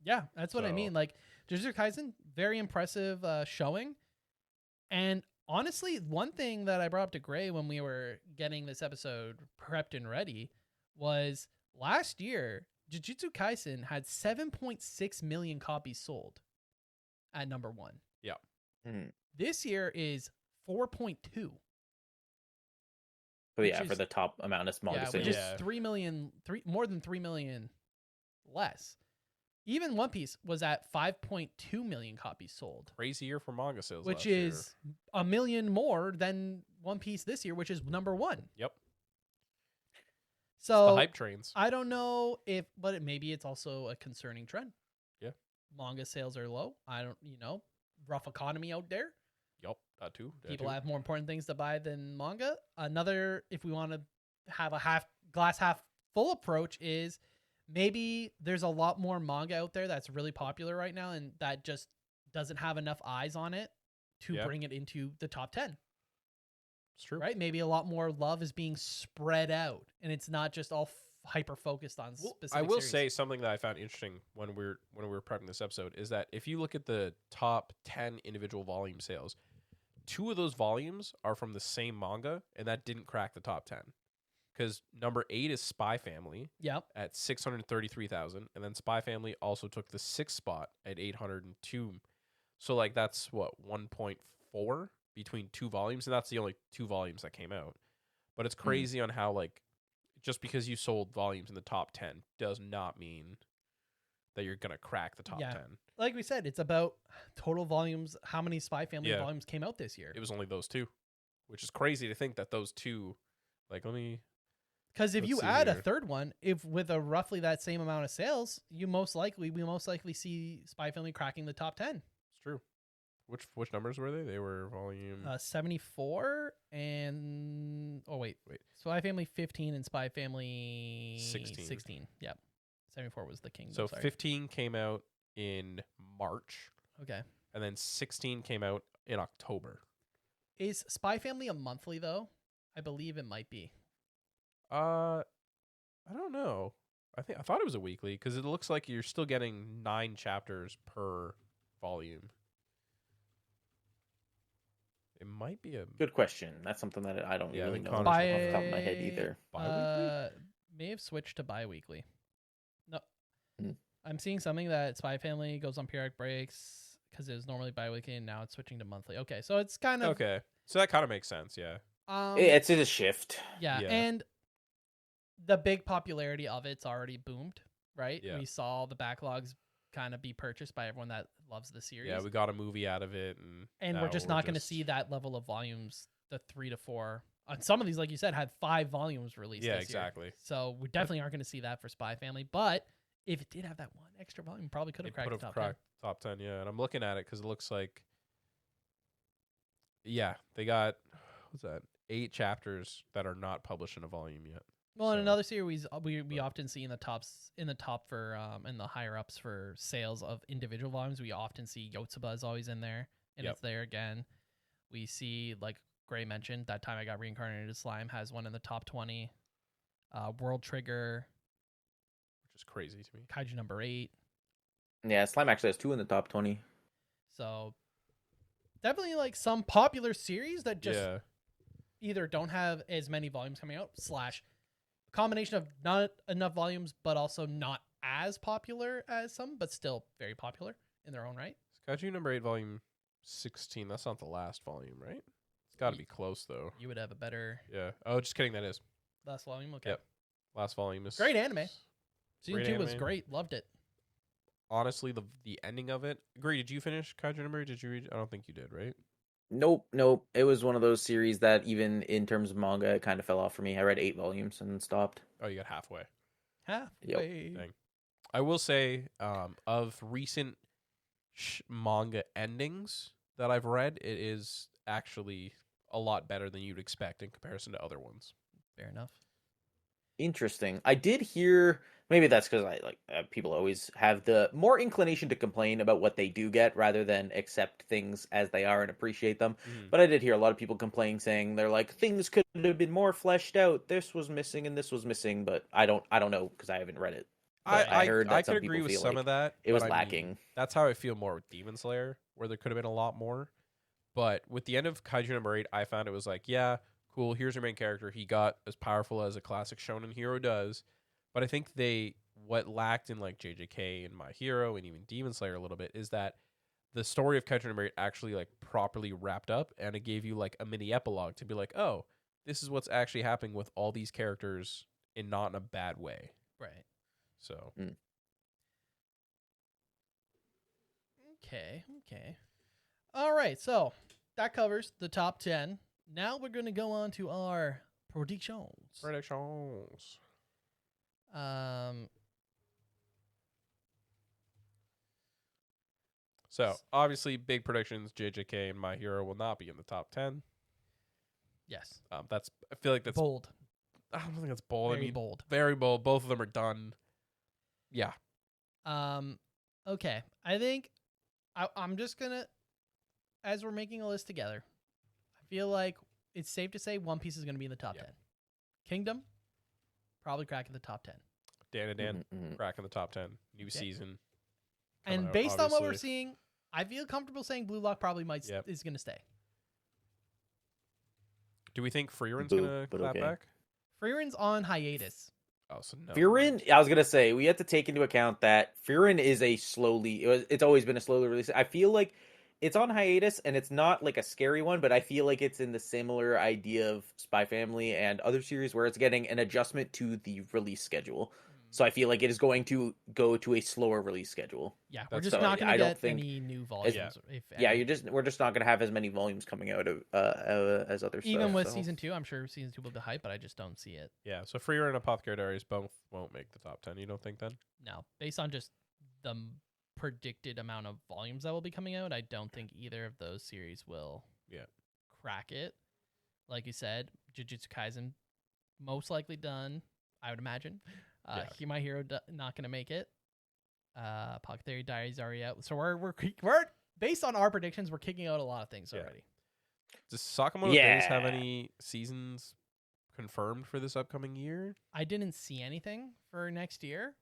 Yeah, that's what I mean. Like Jujutsu Kaisen, very impressive showing. And honestly, one thing that I brought up to Gray when we were getting this episode prepped and ready was last year, Jujutsu Kaisen had 7.6 million copies sold at number 1. Yeah. Mhm. This year is 4.2. So Which yeah, for is- the top amount of manga Yeah, sales. which is 3 million, more than 3 million less. Even One Piece was at 5.2 million copies sold, Crazy year for manga sales, which last year. is a million more than One Piece this year, which is number 1. Yep. So The hype trains. I don't know but maybe it's also a concerning trend. Yeah. Manga sales are low. I don't, rough economy out there. Yup, that too. People have more important things to buy than manga. Another, if we want to have a glass half full approach, is maybe there's a lot more manga out there that's really popular right now and that just doesn't have enough eyes on it to bring it into the top 10. It's true. Right? Maybe a lot more love is being spread out and it's not just all hyper focused on specific I will series. say something that I found interesting when we were prepping this episode is that if you look at the top 10 individual volume sales, 2 of those volumes are from the same manga, and that didn't crack the top 10. Because number 8 is Spy Family at 633,000, and then Spy Family also took the 6th spot at 802. So like that's what, 1.4 between 2 volumes, and that's the only 2 volumes that came out. But it's crazy on how like just because you sold volumes in the top 10 does not mean that you're gonna crack the top 10. Like we said, it's about total volumes. How many Spy Family Yeah. volumes came out this year? It was only those 2, which is crazy to think that those 2, like, let me. Because if Let's you see add a here. third one, if with a roughly that same amount of sales, we most likely see Spy Family cracking the top 10. It's true. Which numbers were they? They were volume. 74 and wait, Spy Family 15 and Spy Family 16. Yep, 74 was the king. So sorry. 15 came out in March, Okay. and then 16 came out in October. Is Spy Family a monthly though? I believe it might be. I don't know. I thought it was a weekly because it looks like you're still getting 9 chapters per volume. It might be a Good question. That's something that I don't really know off Connor's the top of my head either. bi-weekly. May have switched to bi-weekly. No. Hmm. I'm seeing something that Spy Family goes on periodic breaks because it was normally bi-weekly and now it's switching to monthly. Okay, so it's kind of Okay, so that kind of makes sense. Yeah. It's a shift. Yeah, Yeah. and the big popularity of it's already boomed, right? Yeah. We saw the backlogs kind of be purchased by everyone that loves the series. Yeah, we got a movie out of it, and we're now just not going to see that level of volumes, the 3 to 4. On some of these, like you said, had 5 volumes released Yeah, this year. exactly. So we definitely aren't going to see that for Spy Family, but if it did have that one extra volume, probably could have cracked the top 10. Top 10. Yeah, and I'm looking at it because it looks like, yeah, they got what's that? 8 chapters that are not published in a volume yet. Well, in So- another series, we often see in the top for in the higher ups for sales of individual volumes. We often see Yotsuba is always in there, and Yep. it's there again. We see, like Gray mentioned, That Time I Got Reincarnated as Slime has one in the top 20. World Trigger, Which is crazy to me. Kaiju number 8. Yeah, Slime actually has 2 in the top 20. So definitely like some popular series that just Yeah. either don't have as many volumes coming out / a combination of not enough volumes but also not as popular as some but still very popular in their own right. Kaiju number 8, volume 16. That's not the last volume, right? It's got to be close though. You would have a better Yeah. Oh, just kidding. That is last volume. Okay. Yep. last volume is Great anime. Season Great 2 was anime. great. Loved it. Honestly, the ending of it. Agree. Did you finish Kaiju number 8? Did you read? I don't think you did, right? Nope. It was one of those series that even in terms of manga, it kind of fell off for me. I read 8 volumes and then stopped. Oh, you got halfway. Halfway. Dang. I will say, of recent manga endings that I've read, it is actually a lot better than you'd expect in comparison to other ones. Fair enough. Interesting. I did hear Maybe that's because people always have the more inclination to complain about what they do get rather than accept things as they are and appreciate them. Mhm. But I did hear a lot of people complaining, saying they're like, things could have been more fleshed out. This was missing and this was missing, but I don't know because I haven't read it. But I heard I that could some agree people with feel some like of that, it but was I lacking. mean, that's how I feel more with Demon Slayer, where there could have been a lot more. But with the end of Kaiju number 8, I found it was like, yeah, cool. Here's your main character. He got as powerful as a classic shonen hero does. But I think what lacked in like JJK and My Hero and even Demon Slayer a little bit is that the story of Kaiju number 8 actually like properly wrapped up, and it gave you like a mini epilogue to be like, oh, this is what's actually happening with all these characters, and not in a bad way. Right. So Okay. All right. So that covers the top 10. Now we're going to go on to our predictions. predictions. So obviously, big predictions. JJK and My Hero will not be in the top 10. Yes. I feel like that's Bold. I don't think that's bold. Very I mean, bold. very bold. Both of them are done. Yeah. Okay. I think I'm just going to, as we're making a list together, I feel like it's safe to say One Piece is going to be in the top 10. Kingdom, probably cracking the top 10. Dan cracking the top 10. New season. And out, based on what we're obviously. seeing, I feel comfortable saying Blue Lock probably is going to stay. Do we think Freerun's Boo, going to but clap okay. back? Freerun's on hiatus. Oh, so no. Frieren, I was gonna say we have to take into account that Frieren is it's always been a slowly release. I feel like it's on hiatus and it's not like a scary one, but I feel like it's in the similar idea of Spy Family and other series where it's getting an adjustment to the release schedule. So I feel like it is going to go to a slower release schedule. Yeah, we're That's just not going to I don't get think any new volumes. If Yeah, any. we're just not going to have as many volumes coming out of as other stuff. Even with so. season 2, I'm sure season 2 will be hype, but I just don't see it. Yeah, so Freerun and Apothecary Diaries both won't make the top 10. You don't think then? No, based on just the predicted amount of volumes that will be coming out, I don't think either of those series will crack it. Like you said, Jujutsu Kaisen most likely done, I would imagine. My Hero not going to make it. Apothecary Diaries already out. So we're based on our predictions, we're kicking out a lot of things already. Does Sakamoto Days have any seasons confirmed for this upcoming year? I didn't see anything for next year.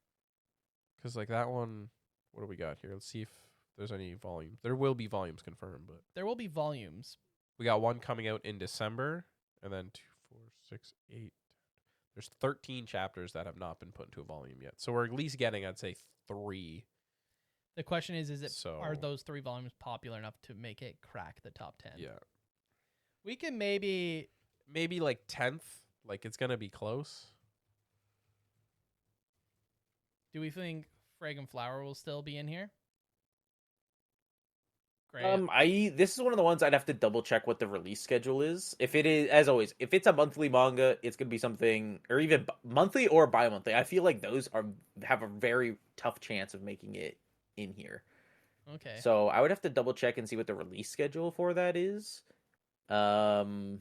Because like that one, what do we got here? Let's see if there's any volume. There will be volumes confirmed, but there will be volumes. We got one coming out in December, and then 2, 4, 6, 8. There's 13 chapters that have not been put into a volume yet. So we're at least getting, I'd say, 3. The question is are those 3 volumes popular enough to make it crack the top 10? Yeah. We can maybe like 10th. Like it's gonna be close. Do we think Fragrant Flower will still be in here? Great. This is one of the ones I'd have to double check what the release schedule is. If it is, as always, if it's a monthly manga, it's gonna be something, or even monthly or bi-monthly. I feel like those have a very tough chance of making it in here. Okay. So I would have to double check and see what the release schedule for that is. But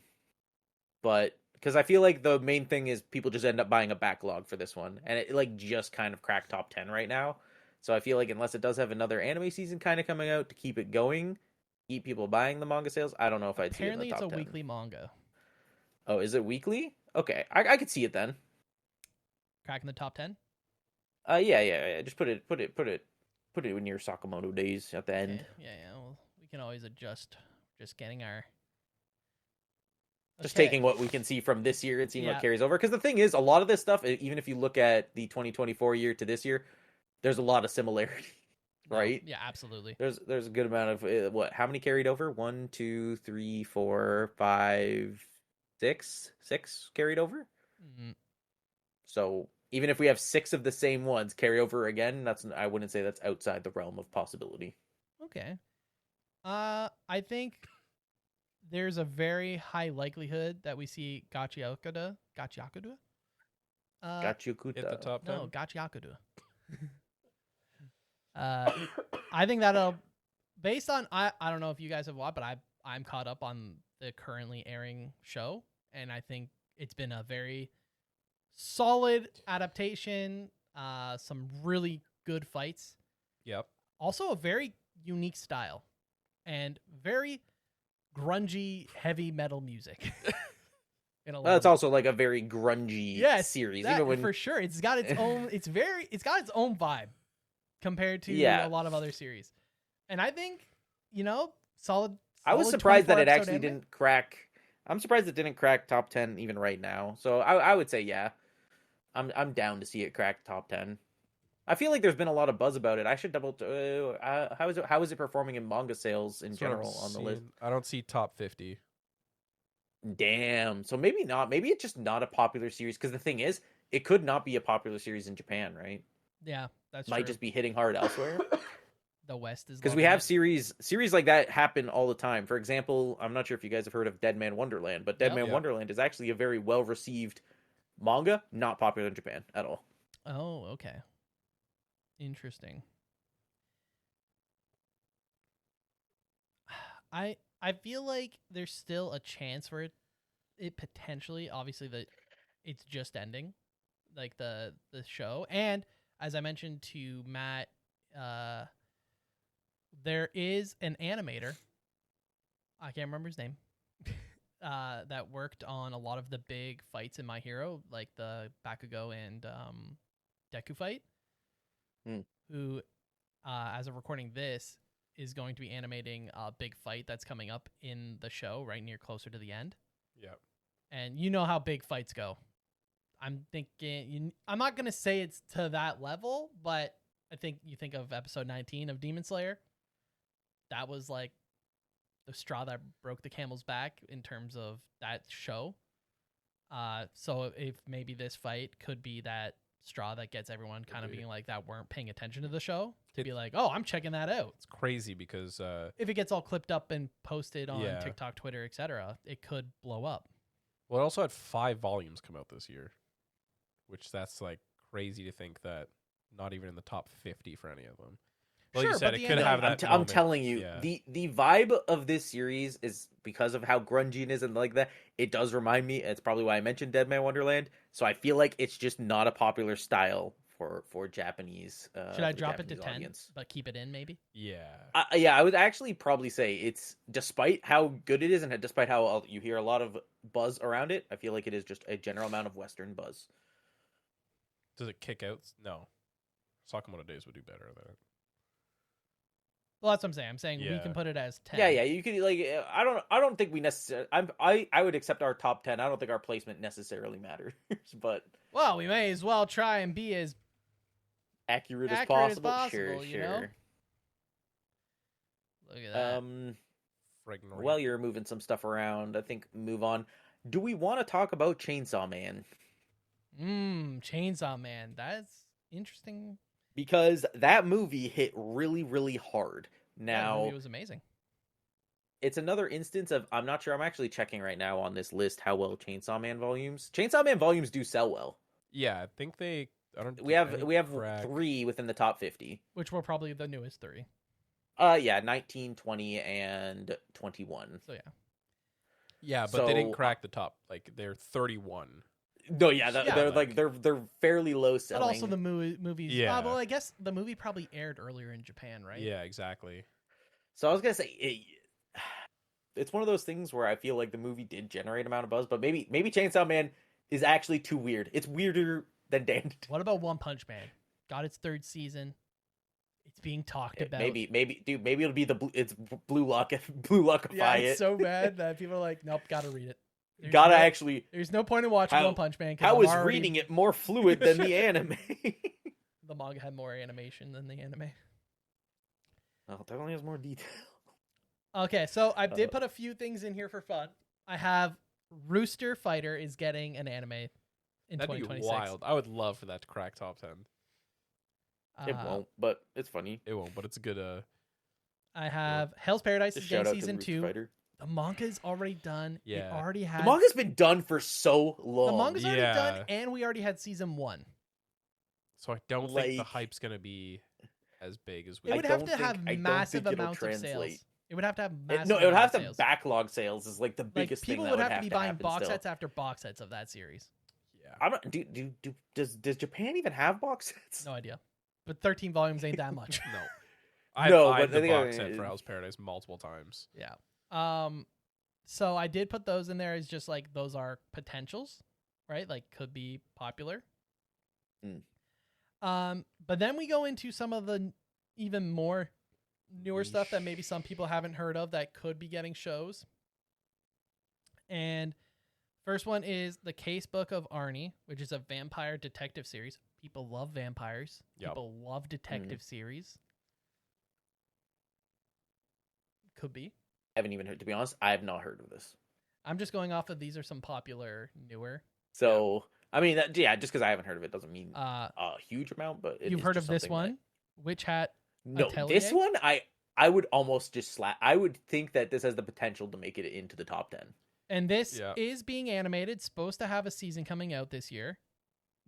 because I feel like the main thing is people just end up buying a backlog for this one, and it like just kind of cracked top 10 right now. So I feel like unless it does have another anime season kind of coming out to keep it going, keep people buying the manga sales, I don't know if I'd see it in the top 10. Apparently it's a weekly manga. Oh, is it weekly? Okay, I could see it then. Cracking the top 10? Yeah. Just put it in your Sakamoto Days at the end. Yeah. Well, we can always adjust. Just getting our... Just taking what we can see from this year and seeing what carries over. Because the thing is, a lot of this stuff, even if you look at the 2024 year to this year, there's a lot of similarity, right? Yeah, absolutely. There's a good amount of how many carried over? 1, 2, 3, 4, 5, 6 carried over. Mm-hmm. So even if we have 6 of the same ones carry over again, I wouldn't say that's outside the realm of possibility. Okay. I think there's a very high likelihood that we see Gachiakuda. Gachiakuda? Hit the top 10? No, Gachiakuda. I think that'll, based on I don't know if you guys have watched, but I'm caught up on the currently airing show, and I think it's been a very solid adaptation. some really good fights. Yep. Also, a very unique style and very grungy, heavy metal music. In a lot It's of also like a very grungy series. that, Even when for sure, it's got its own. It's got its own vibe compared to Yeah. a lot of other series. And I think, solid. I was solid surprised that 24 it episode actually anime. didn't crack. I'm surprised it didn't crack top 10 even right now. So I would say yeah. I'm down to see it crack top 10. I feel like there's been a lot of buzz about it. I should double. How is it performing in manga sales in That's what I'm general on the list? seeing. I don't see top 50. Damn. So maybe not. Maybe it's just not a popular series. Because the thing is, it could not be a popular series in Japan, right? Yeah, that's Might true. just be hitting hard elsewhere. The West is Because we loving have it. series like that happen all the time. For example, I'm not sure if you guys have heard of Dead Man Wonderland, but Dead Yep. Man Yep. Wonderland is actually a very well received manga, not popular in Japan at all. Oh, okay. Interesting. I feel like there's still a chance for it potentially, obviously, that it's just ending, like the show. And as I mentioned to Matt, there is an animator, I can't remember his name, that worked on a lot of the big fights in My Hero, like the Bakugo and Deku fight, who, as of recording this, is going to be animating a big fight that's coming up in the show right near closer to the end. Yep. And you know how big fights go. I'm thinking, I'm not going to say it's to that level, but I think you think of episode 19 of Demon Slayer. That was like the straw that broke the camel's back in terms of that show. So if maybe this fight could be that straw that gets everyone kind of being like that weren't paying attention to the show to be like, oh, I'm checking that out. It's crazy because If it gets all clipped up and posted on Yeah. TikTok, Twitter, etc., it could blow up. well, it also had 5 volumes come out this year, which that's like crazy to think that not even in the top 50 for any of them. Like Sure, you said, but it the could end have of- that. I'm moment. telling you, Yeah. the vibe of this series is because of how grungy it is and like that. It does remind me. It's probably why I mentioned Dead Man Wonderland. So I feel like it's just not a popular style for Japanese. Should I for the drop it to Japanese 10, audience. but keep it in maybe? Yeah. Yeah, I would actually probably say it's, despite how good it is and despite how you hear a lot of buzz around it, I feel like it is just a general amount of Western buzz. Does it kick out? No. Sakamoto Days would do better than it. Well, that's what I'm saying. I'm saying we Yeah. can put it as 10. Yeah, you could like. I don't think we necessarily. I would accept our top 10. I don't think our placement necessarily matters, but Well, we may as well try and be as accurate as Accurate as possible. possible, Sure, you know? sure. Look at that. Friggin' While you're moving some stuff around, I think move on. Do we want to talk about Chainsaw Man? Chainsaw Man. That's interesting. Because that movie hit really, really hard. That Now, movie was amazing. it's another instance of, I'm not sure. I'm actually checking right now on this list how well Chainsaw Man volumes do sell well. Yeah, I think they. I don't. We have crack. 3 within the top 50. Which were probably the newest 3. Yeah, 19, 20, and 21. So yeah. Yeah, but they didn't So- crack the top. Like they're 31. No, yeah, Yeah, they're like- they're fairly low But selling. also the movies. Yeah. Well, I guess the movie probably aired earlier in Japan, right? Yeah, exactly. So I was gonna say it's one of those things where I feel like the movie did generate amount of buzz, but maybe Chainsaw Man is actually too weird. It's weirder than Dan. What about One Punch Man? Got its 3rd season. It's being talked about. Maybe it'll be it's Blue Lock Lockify Yeah, it. it's so bad that people are like, nope, gotta read it. There's Gotta no- actually. There's no point in watching How- One Punch Man. 'cause How I'm is already- reading it more fluid than the anime? The manga had more animation than the anime. Well, it definitely has more detail. Okay, so I did put a few things in here for fun. I have Rooster Fighter is getting an anime in That'd be 2026. wild. I would love for that to crack top 10. It won't, but it's funny. It won't, but it's a good. I have Hell's Paradise Just is shout getting out to season the Rooster 2. Fighter. The manga's already done. Yeah. It already The had manga's been done for so the long. manga's already done, Yeah. and we already had season 1. So I don't think the Like- hype's gonna be as big as we. It I would have don't to have think- I don't massive think it'll amounts of translate. sales. It would have to have It massive. would have amount to of sales. backlog sales is like the Like biggest people thing would that have to be buying happen box still. sets after box sets of that series. Yeah. I'm not. Does Japan even have box sets? No idea. But 13 volumes ain't that much. No. No, I but have the I think box set for Hell's Paradise multiple times. Yeah. So I did put those in there as just like those are potentials, right? Like could be popular. But then we go into some of the even more newer stuff that maybe some people haven't heard of that could be getting shows. And first one is The Casebook of Arnie, which is a vampire detective series. People love vampires. Yep. People love detective series. Could be. I haven't even heard. To be honest, I have not heard of this. I'm just going off of these are some popular newer. So I mean, just because I haven't heard of it doesn't mean Uh, a huge amount. But you've heard of this one, Witch Hat? No, Atelier? this one I would almost just slap. I would think that this has the potential to make it into the top 10. And this is being animated. Supposed to have a season coming out this year.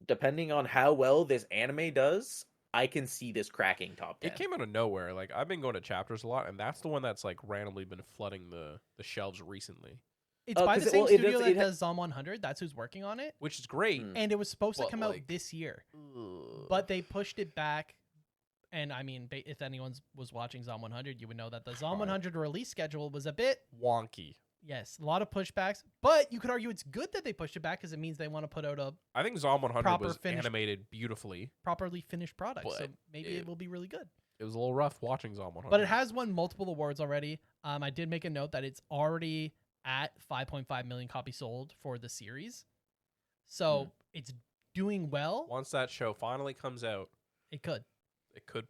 Depending on how well this anime does, I can see this cracking top 10. It came out of nowhere. Like, I've been going to chapters a lot, and that's the one that's like randomly been flooding the shelves recently. It's by the same studio that does Zom 100. That's who's working on it. Which is great. And it was supposed to come out this year. But they pushed it back. And I mean, if anyone was watching Zom 100, you would know that the Zom 100 release schedule was a bit wonky. Yes, a lot of pushbacks. But you could argue it's good that they pushed it back because it means they want to put out a I think Zom 100 was animated beautifully. Properly finished product. But so maybe it will be really good. It was a little rough watching Zom 100. But it has won multiple awards already. I did make a note that it's already at 5.5 million copies sold for the series. So it's doing well. Once that show finally comes out, it could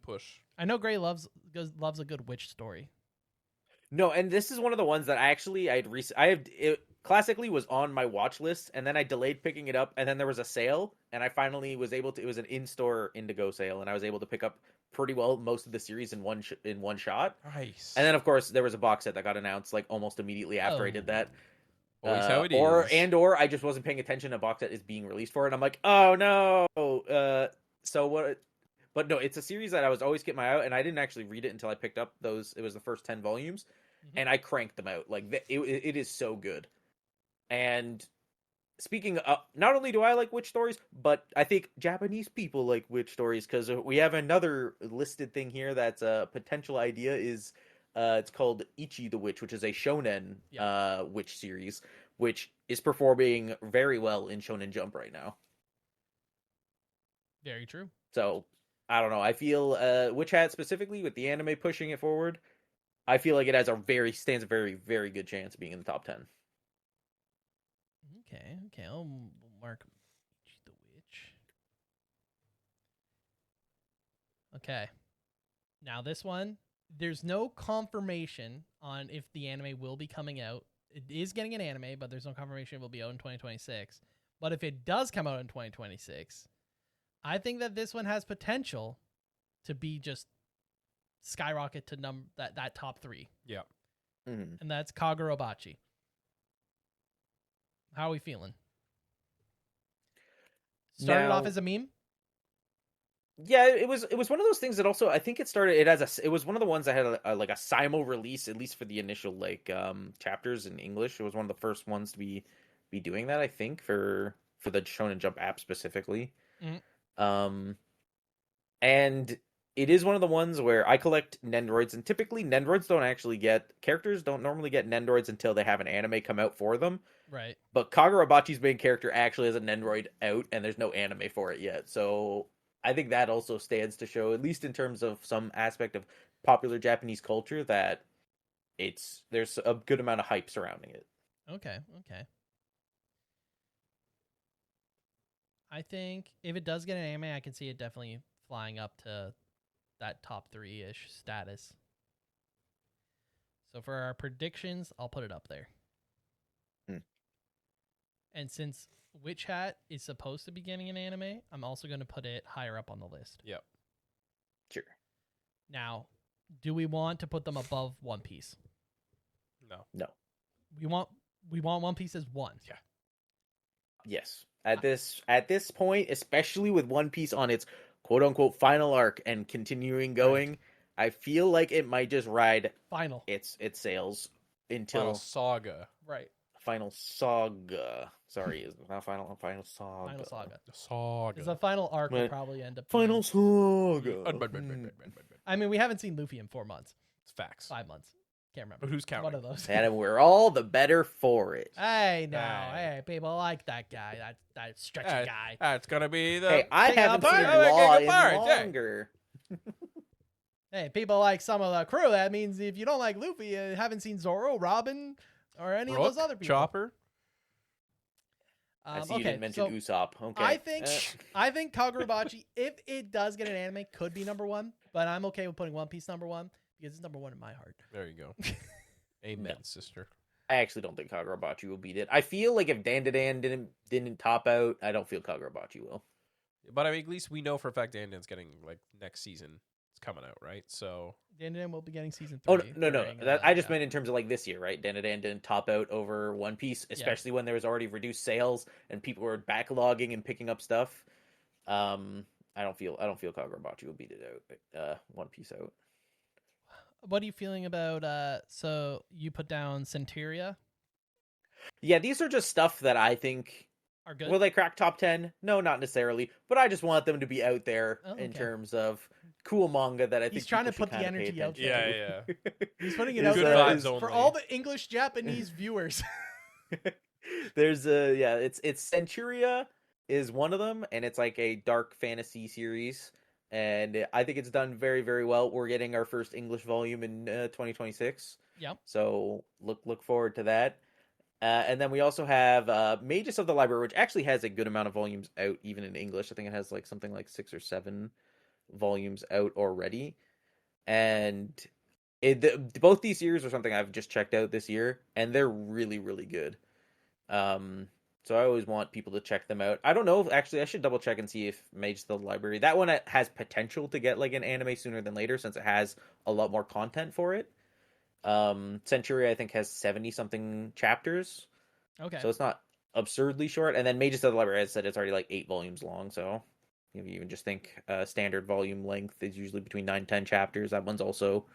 push. I know Gray loves a good witch story. No, and this is one of the ones that it classically was on my watch list, and then I delayed picking it up, and then there was a sale, and I finally was able to. It was an in-store Indigo sale, and I was able to pick up pretty well most of the series in one shot. Nice. And then of course there was a box set that got announced like almost immediately after I did that. Always how it is. Or I just wasn't paying attention. A box set is being released for it, and I'm like, oh no. So what? But no, it's a series that I was always keeping my eye out, and I didn't actually read it until I picked up those. It was the first 10 volumes, and I cranked them out. Like, it is so good. And speaking of, not only do I like witch stories, but I think Japanese people like witch stories, because we have another listed thing here that's a potential idea is, it's called Ichi the Witch, which is a shonen witch series, which is performing very well in Shonen Jump right now. Very true. So I don't know. I feel Witch Hat specifically with the anime pushing it forward, I feel like it has stands a very, very good chance of being in the top 10. Okay. I'll mark the Witch. Okay. Now this one, there's no confirmation on if the anime will be coming out. It is getting an anime, but there's no confirmation it will be out in 2026. But if it does come out in 2026, I think that this one has potential to be just skyrocket to that top 3. Yeah. Mm-hmm. And that's Kagurabachi. How are we feeling? Started off as a meme? Yeah, it was one of those things that also I think it was one of the ones that had a simul release, at least for the initial chapters in English. It was one of the first ones to be doing that, I think, for the Shonen Jump app specifically. Mm-hmm. And it is one of the ones where I collect Nendoroids, and typically characters don't normally get Nendoroids until they have an anime come out for them. Right. But Kagurabachi's main character actually has a Nendoroid out, and there's no anime for it yet. So I think that also stands to show, at least in terms of some aspect of popular Japanese culture, that there's a good amount of hype surrounding it. Okay. I think if it does get an anime, I can see it definitely flying up to that top 3-ish status. So for our predictions, I'll put it up there. And since Witch Hat is supposed to be getting an anime, I'm also going to put it higher up on the list. Yep. Sure. Now, do we want to put them above One Piece? No. We want One Piece as 1. Yeah. Yes. At this point, especially with One Piece on its quote unquote final arc and continuing going, right, I feel like it might just ride final its sales until Final saga. Right. Final Saga. Sorry, is not Final Saga. Final Saga. Saga. Because the final arc will Wait, probably end up Final being- Saga. I mean, we haven't seen Luffy in 4 months, It's facts. 5 months. Can't remember. But who's One counting? of those. And we're all the better for it. Hey, now, Hey. hey, people like that guy, that stretchy Hey, guy. It's gonna be the. Hey, I King of haven't seen Pirates. Law King in of Pirates, yeah. longer. Hey, people like some of the crew. That means if you don't like Luffy, you haven't seen Zoro, Robin, or any of those Brooke, other people. Chopper. I see you didn't mention so Usopp. Okay. I think Kagurabachi, if it does get an anime, could be number 1. But I'm okay with putting One Piece number 1 because it's number 1 in my heart. There you go. Amen, sister. I actually don't think Kagurabachi will beat it. I feel like if dandadan didn't top out, I don't feel Kagurabachi will. But I mean, at least we know for a fact Dandan's getting like next season. It's coming out, right? So Dan will be getting season 3. Oh no! during, I just yeah. meant in terms of like this year, right? Dandadan didn't top out over One Piece, especially when there was already reduced sales and people were backlogging and picking up stuff. I don't feel Kagurabachi will beat it out. One Piece out. What are you feeling about? So you put down Centuria. Yeah, these are just stuff that I think Are good. will they crack top 10? No, not necessarily, but I just want them to be out there Oh, in okay. terms of cool manga that I think He's trying to people put should the kinda pay energy out attention there. to. Yeah. He's putting it Is, out Good there vibes for only. all the English Japanese viewers. There's it's Centuria is one of them, and it's like a dark fantasy series, and I think it's done very, very well. We're getting our first English volume in 2026. Yep. So look forward to that. And then we also have Magus of the Library, which actually has a good amount of volumes out, even in English. I think it has like something like 6 or 7 volumes out already. And both these series are something I've just checked out this year, and they're really, really good. So I always want people to check them out. I don't know. Actually, I should double check and see if Magus of the Library, that one has potential to get like an anime sooner than later, since it has a lot more content for it. Century I think has 70 something chapters, Okay. so it's not absurdly short. And then Magus of the Library, as I said, it's already like 8 volumes long. So if you even just think standard volume length is usually between 9 and 10 chapters. That one's also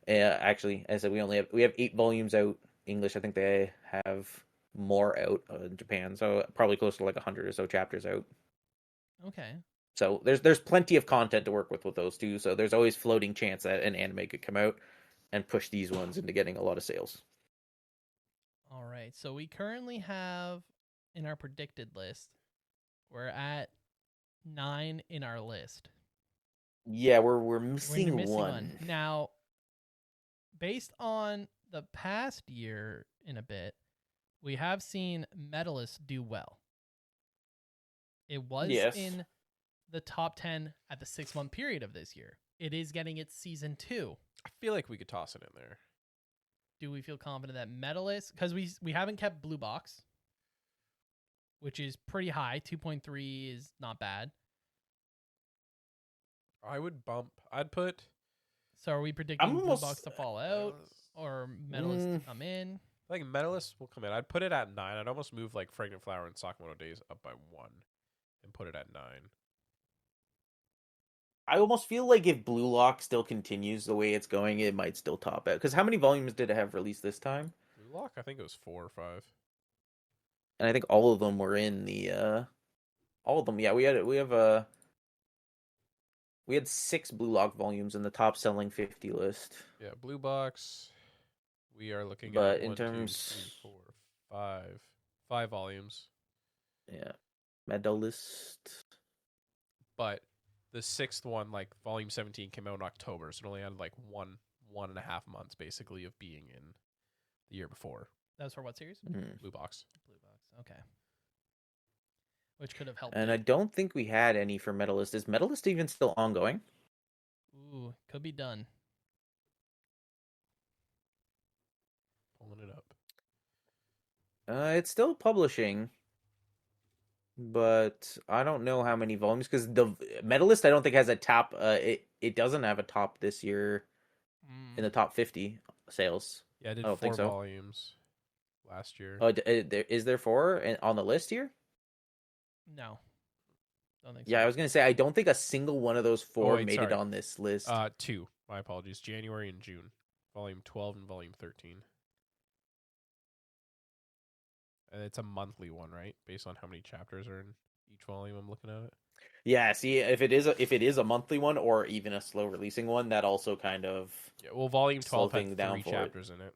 actually, as I said, we have 8 volumes out English. I think they have more out in Japan, so probably close to like 100 or so chapters out. Okay. So there's plenty of content to work with those two. So there's always floating chance that an anime could come out and push these ones into getting a lot of sales. All right. So we currently have in our predicted list, we're at 9 in our list. Yeah, we're We're missing, missing one. Now, based on the past year in a bit, we have seen Medalist do well. It was Yes. in the top 10 at the 6-month period of this year. It is getting its season 2. I feel like we could toss it in there. Do we feel confident that Medalist, because we haven't kept Blue Box, which is pretty high. 2.3 is not bad. I'd put. So are we predicting Blue almost- Box to fall out or Medalist to come in? I think Medalist will come in. I'd put it at 9. I'd almost move like Fragrant Flower and Sakamoto Days up by 1 and put it at 9. I almost feel like if Blue Lock still continues the way it's going, it might still top out. Because how many volumes did it have released this time? Blue Lock, I think it was 4 or 5. And I think all of them were in the all of them. Yeah, we had 6 Blue Lock volumes in the top selling 50 list. Yeah, Blue Box. We are looking But at in 1, 2, terms- 3, 4, 5 volumes. Yeah, Medalist. But the 6th one, like volume 17, came out in October, so it only had like 1.5 months basically of being in the year before. That's for what series? Mhm. Blue Box. Blue Box. Okay. Which could have helped. And I don't think we had any for Medalist. Is Medalist even still ongoing? Ooh, could be done. Pulling it up. It's still publishing, but I don't know how many volumes, because the Medalist I don't think has a top. It doesn't have a top this year in the top 50 sales. Yeah, I did I don't 4 think so. volumes last year. Is there 4 on the list here? No. Don't think so. Yeah, I was gonna say I don't think a single one of those 4 wait, made it sorry. on this list. 2. My apologies. January and June. Volume 12 and volume 13. It's a monthly one, right? Based on how many chapters are in each volume. I'm looking at it. Yeah, see, if it is a monthly one or even a slow releasing one, that also kind of Yeah, well, volume slow 12 had things down 3 for it. chapters in it,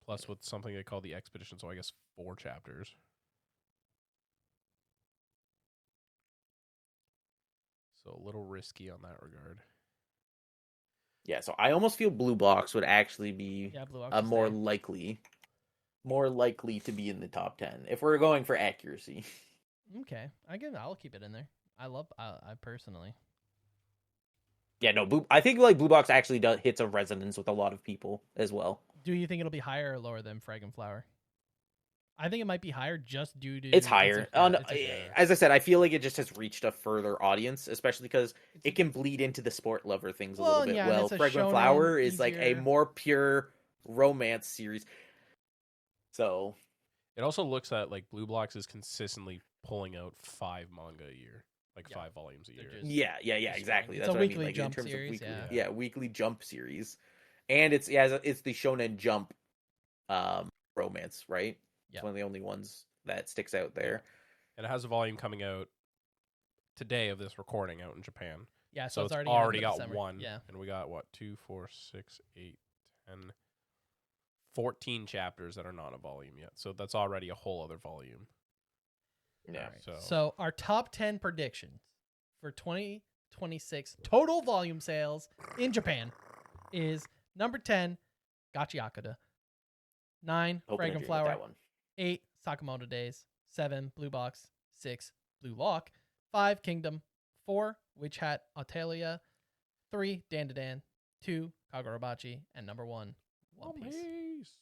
plus with something they call the Expedition, so I guess 4 chapters. So a little risky on that regard. Yeah, so I almost feel Blue Box would actually be Blue Box is more there. likely to be in the top 10 if we're going for accuracy. Okay, I'll keep it in there. I personally. Yeah, no, I think like Blue Box actually hits a resonance with a lot of people as well. Do you think it'll be higher or lower than Frag and Flower? I think it might be higher just due to It's higher. it's As I said, I feel like it just has reached a further audience, especially because it can bleed into the sport lover things a little bit. Yeah, and it's a Fragrant shonen, Flower is like a easier. more pure romance series. So It also looks at like Blue Box is consistently pulling out 5 manga a year, like Yeah. 5 volumes a year. yeah, exactly. It's That's a what weekly I mean. Like Jump in terms series, of weekly, yeah. weekly Jump series, and it's the Shonen Jump romance, right? Yeah. It's one of the only ones that sticks out there. And it has a volume coming out today of this recording out in Japan. Yeah, So it's it's already already in got December. 1. Yeah. And we got what? 2, 4, 6, 8, 10, 14 chapters that are not a volume yet. So that's already a whole other volume. Yeah. Alright, So our top 10 predictions for 2026 total volume sales in Japan is number 10, Gachiakuda. 9, Hoping to Fragrant dream with Flower. that one. 8, Sakamoto Days. 7, Blue Box. 6, Blue Lock. 5, Kingdom. 4, Witch Hat Atelier. 3, Dandadan. 2, Kagurabachi. And number 1, One Piece.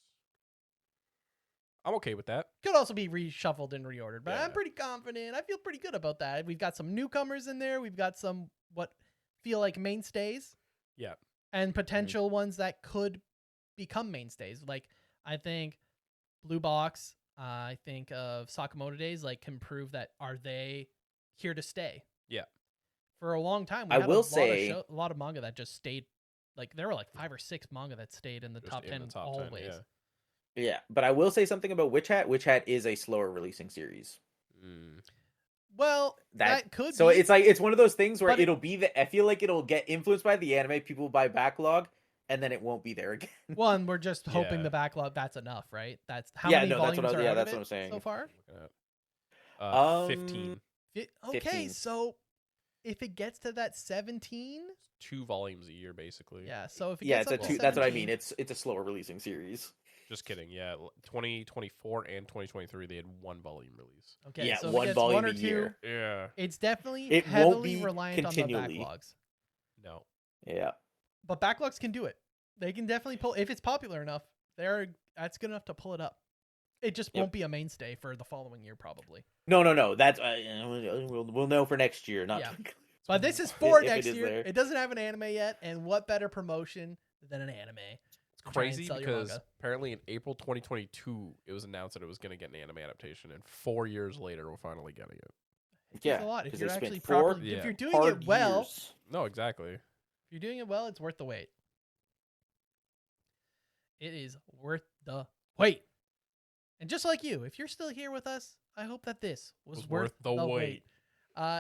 I'm okay with that. Could also be reshuffled and reordered, but Yeah. I'm pretty confident. I feel pretty good about that. We've got some newcomers in there. We've got some what feel like mainstays Yeah. and potential ones that could become mainstays. Like I think Blue Box, I think of Sakamoto Days, like can prove that are they here to stay? Yeah. For a long time, we I had will a say- a lot of manga that just stayed. Like there were like 5 or 6 manga that stayed in the Just top in 10 the top always. 10, yeah. Yeah, but I will say something about Witch Hat. Witch Hat is a slower releasing series. Well, that could So be. it's one of those things where But it'll be I feel like it'll get influenced by the anime, people will buy backlog, and then it won't be there again. One, we're just hoping Yeah. the backlog. That's enough, right? That's how Yeah, many no, that's volumes what are yeah, out that's of what it I'm saying. so far. 15. Okay, 15. so if it gets to that 17, 2 volumes a year, basically. yeah. So if it Yeah, gets it's up a to that's what I 17, mean. It's a slower releasing series. Just kidding. Yeah. 2024 and 2023, they had 1 volume release. Okay, Yeah, so if one it gets volume 1 or a 2, year. Yeah. it's definitely It won't heavily be reliant continually. on the backlogs. No. Yeah. But backlogs can do it. They can definitely pull if it's popular enough. That's good enough to pull it up. It just Yep. won't be a mainstay for the following year, probably. No. That's we'll know for next year. Not Yeah. But this is for If it next is year. there. It doesn't have an anime yet, and what better promotion than an anime? It's to try and crazy sell your because manga. apparently in April 2022, it was announced that it was going to get an anime adaptation, and 4 years later, we're finally getting it. Yeah, It's a lot. If 'cause you're they spent actually 4 properly, Yeah. if you're doing hard it well, years. No, exactly. if you're doing it well, it's worth the wait. It is worth the wait. And just like you, if you're still here with us, I hope that this was worth the wait.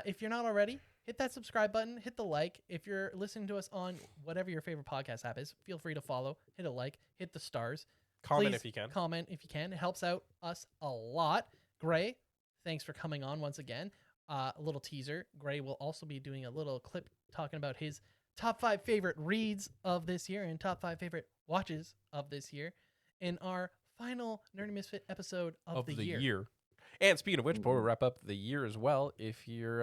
If you're not already, hit that subscribe button, hit the like. If you're listening to us on whatever your favorite podcast app is, feel free to follow, hit a like, hit the stars. Comment Please if you can. Comment if you can. It helps out us a lot. Gray, thanks for coming on once again. A little teaser. Gray will also be doing a little clip talking about his top 5 favorite reads of this year and top 5 favorite watches of this year in our final Nerdy Misfit episode of the year. And speaking of which, before we wrap up the year as well, if you're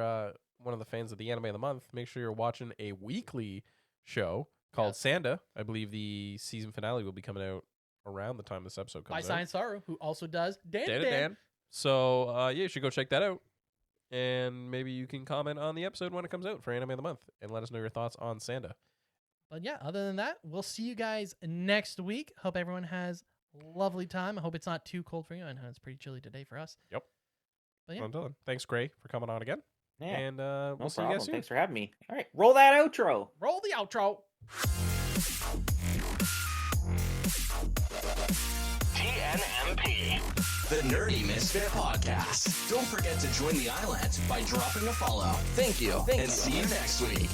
one of the fans of the Anime of the Month, make sure you're watching a weekly show called Sanda. I believe the season finale will be coming out around the time this episode By comes out. Science Saru, who also does Dan. Dan. So, yeah, you should go check that out. And maybe you can comment on the episode when it comes out for Anime of the Month and let us know your thoughts on Sanda. But yeah, other than that, we'll see you guys next week. Hope everyone has a lovely time. I hope it's not too cold for you. I know it's pretty chilly today for us. Yep. But yeah. Well done. Thanks, Gray, for coming on again. Yeah. And No we'll see you problem. guys soon. Thanks for having me. All right, roll that outro. Roll the outro. TNMP. the Nerdy Misfit Podcast. Don't forget to join the island by dropping a follow. Thank you, and see you next week.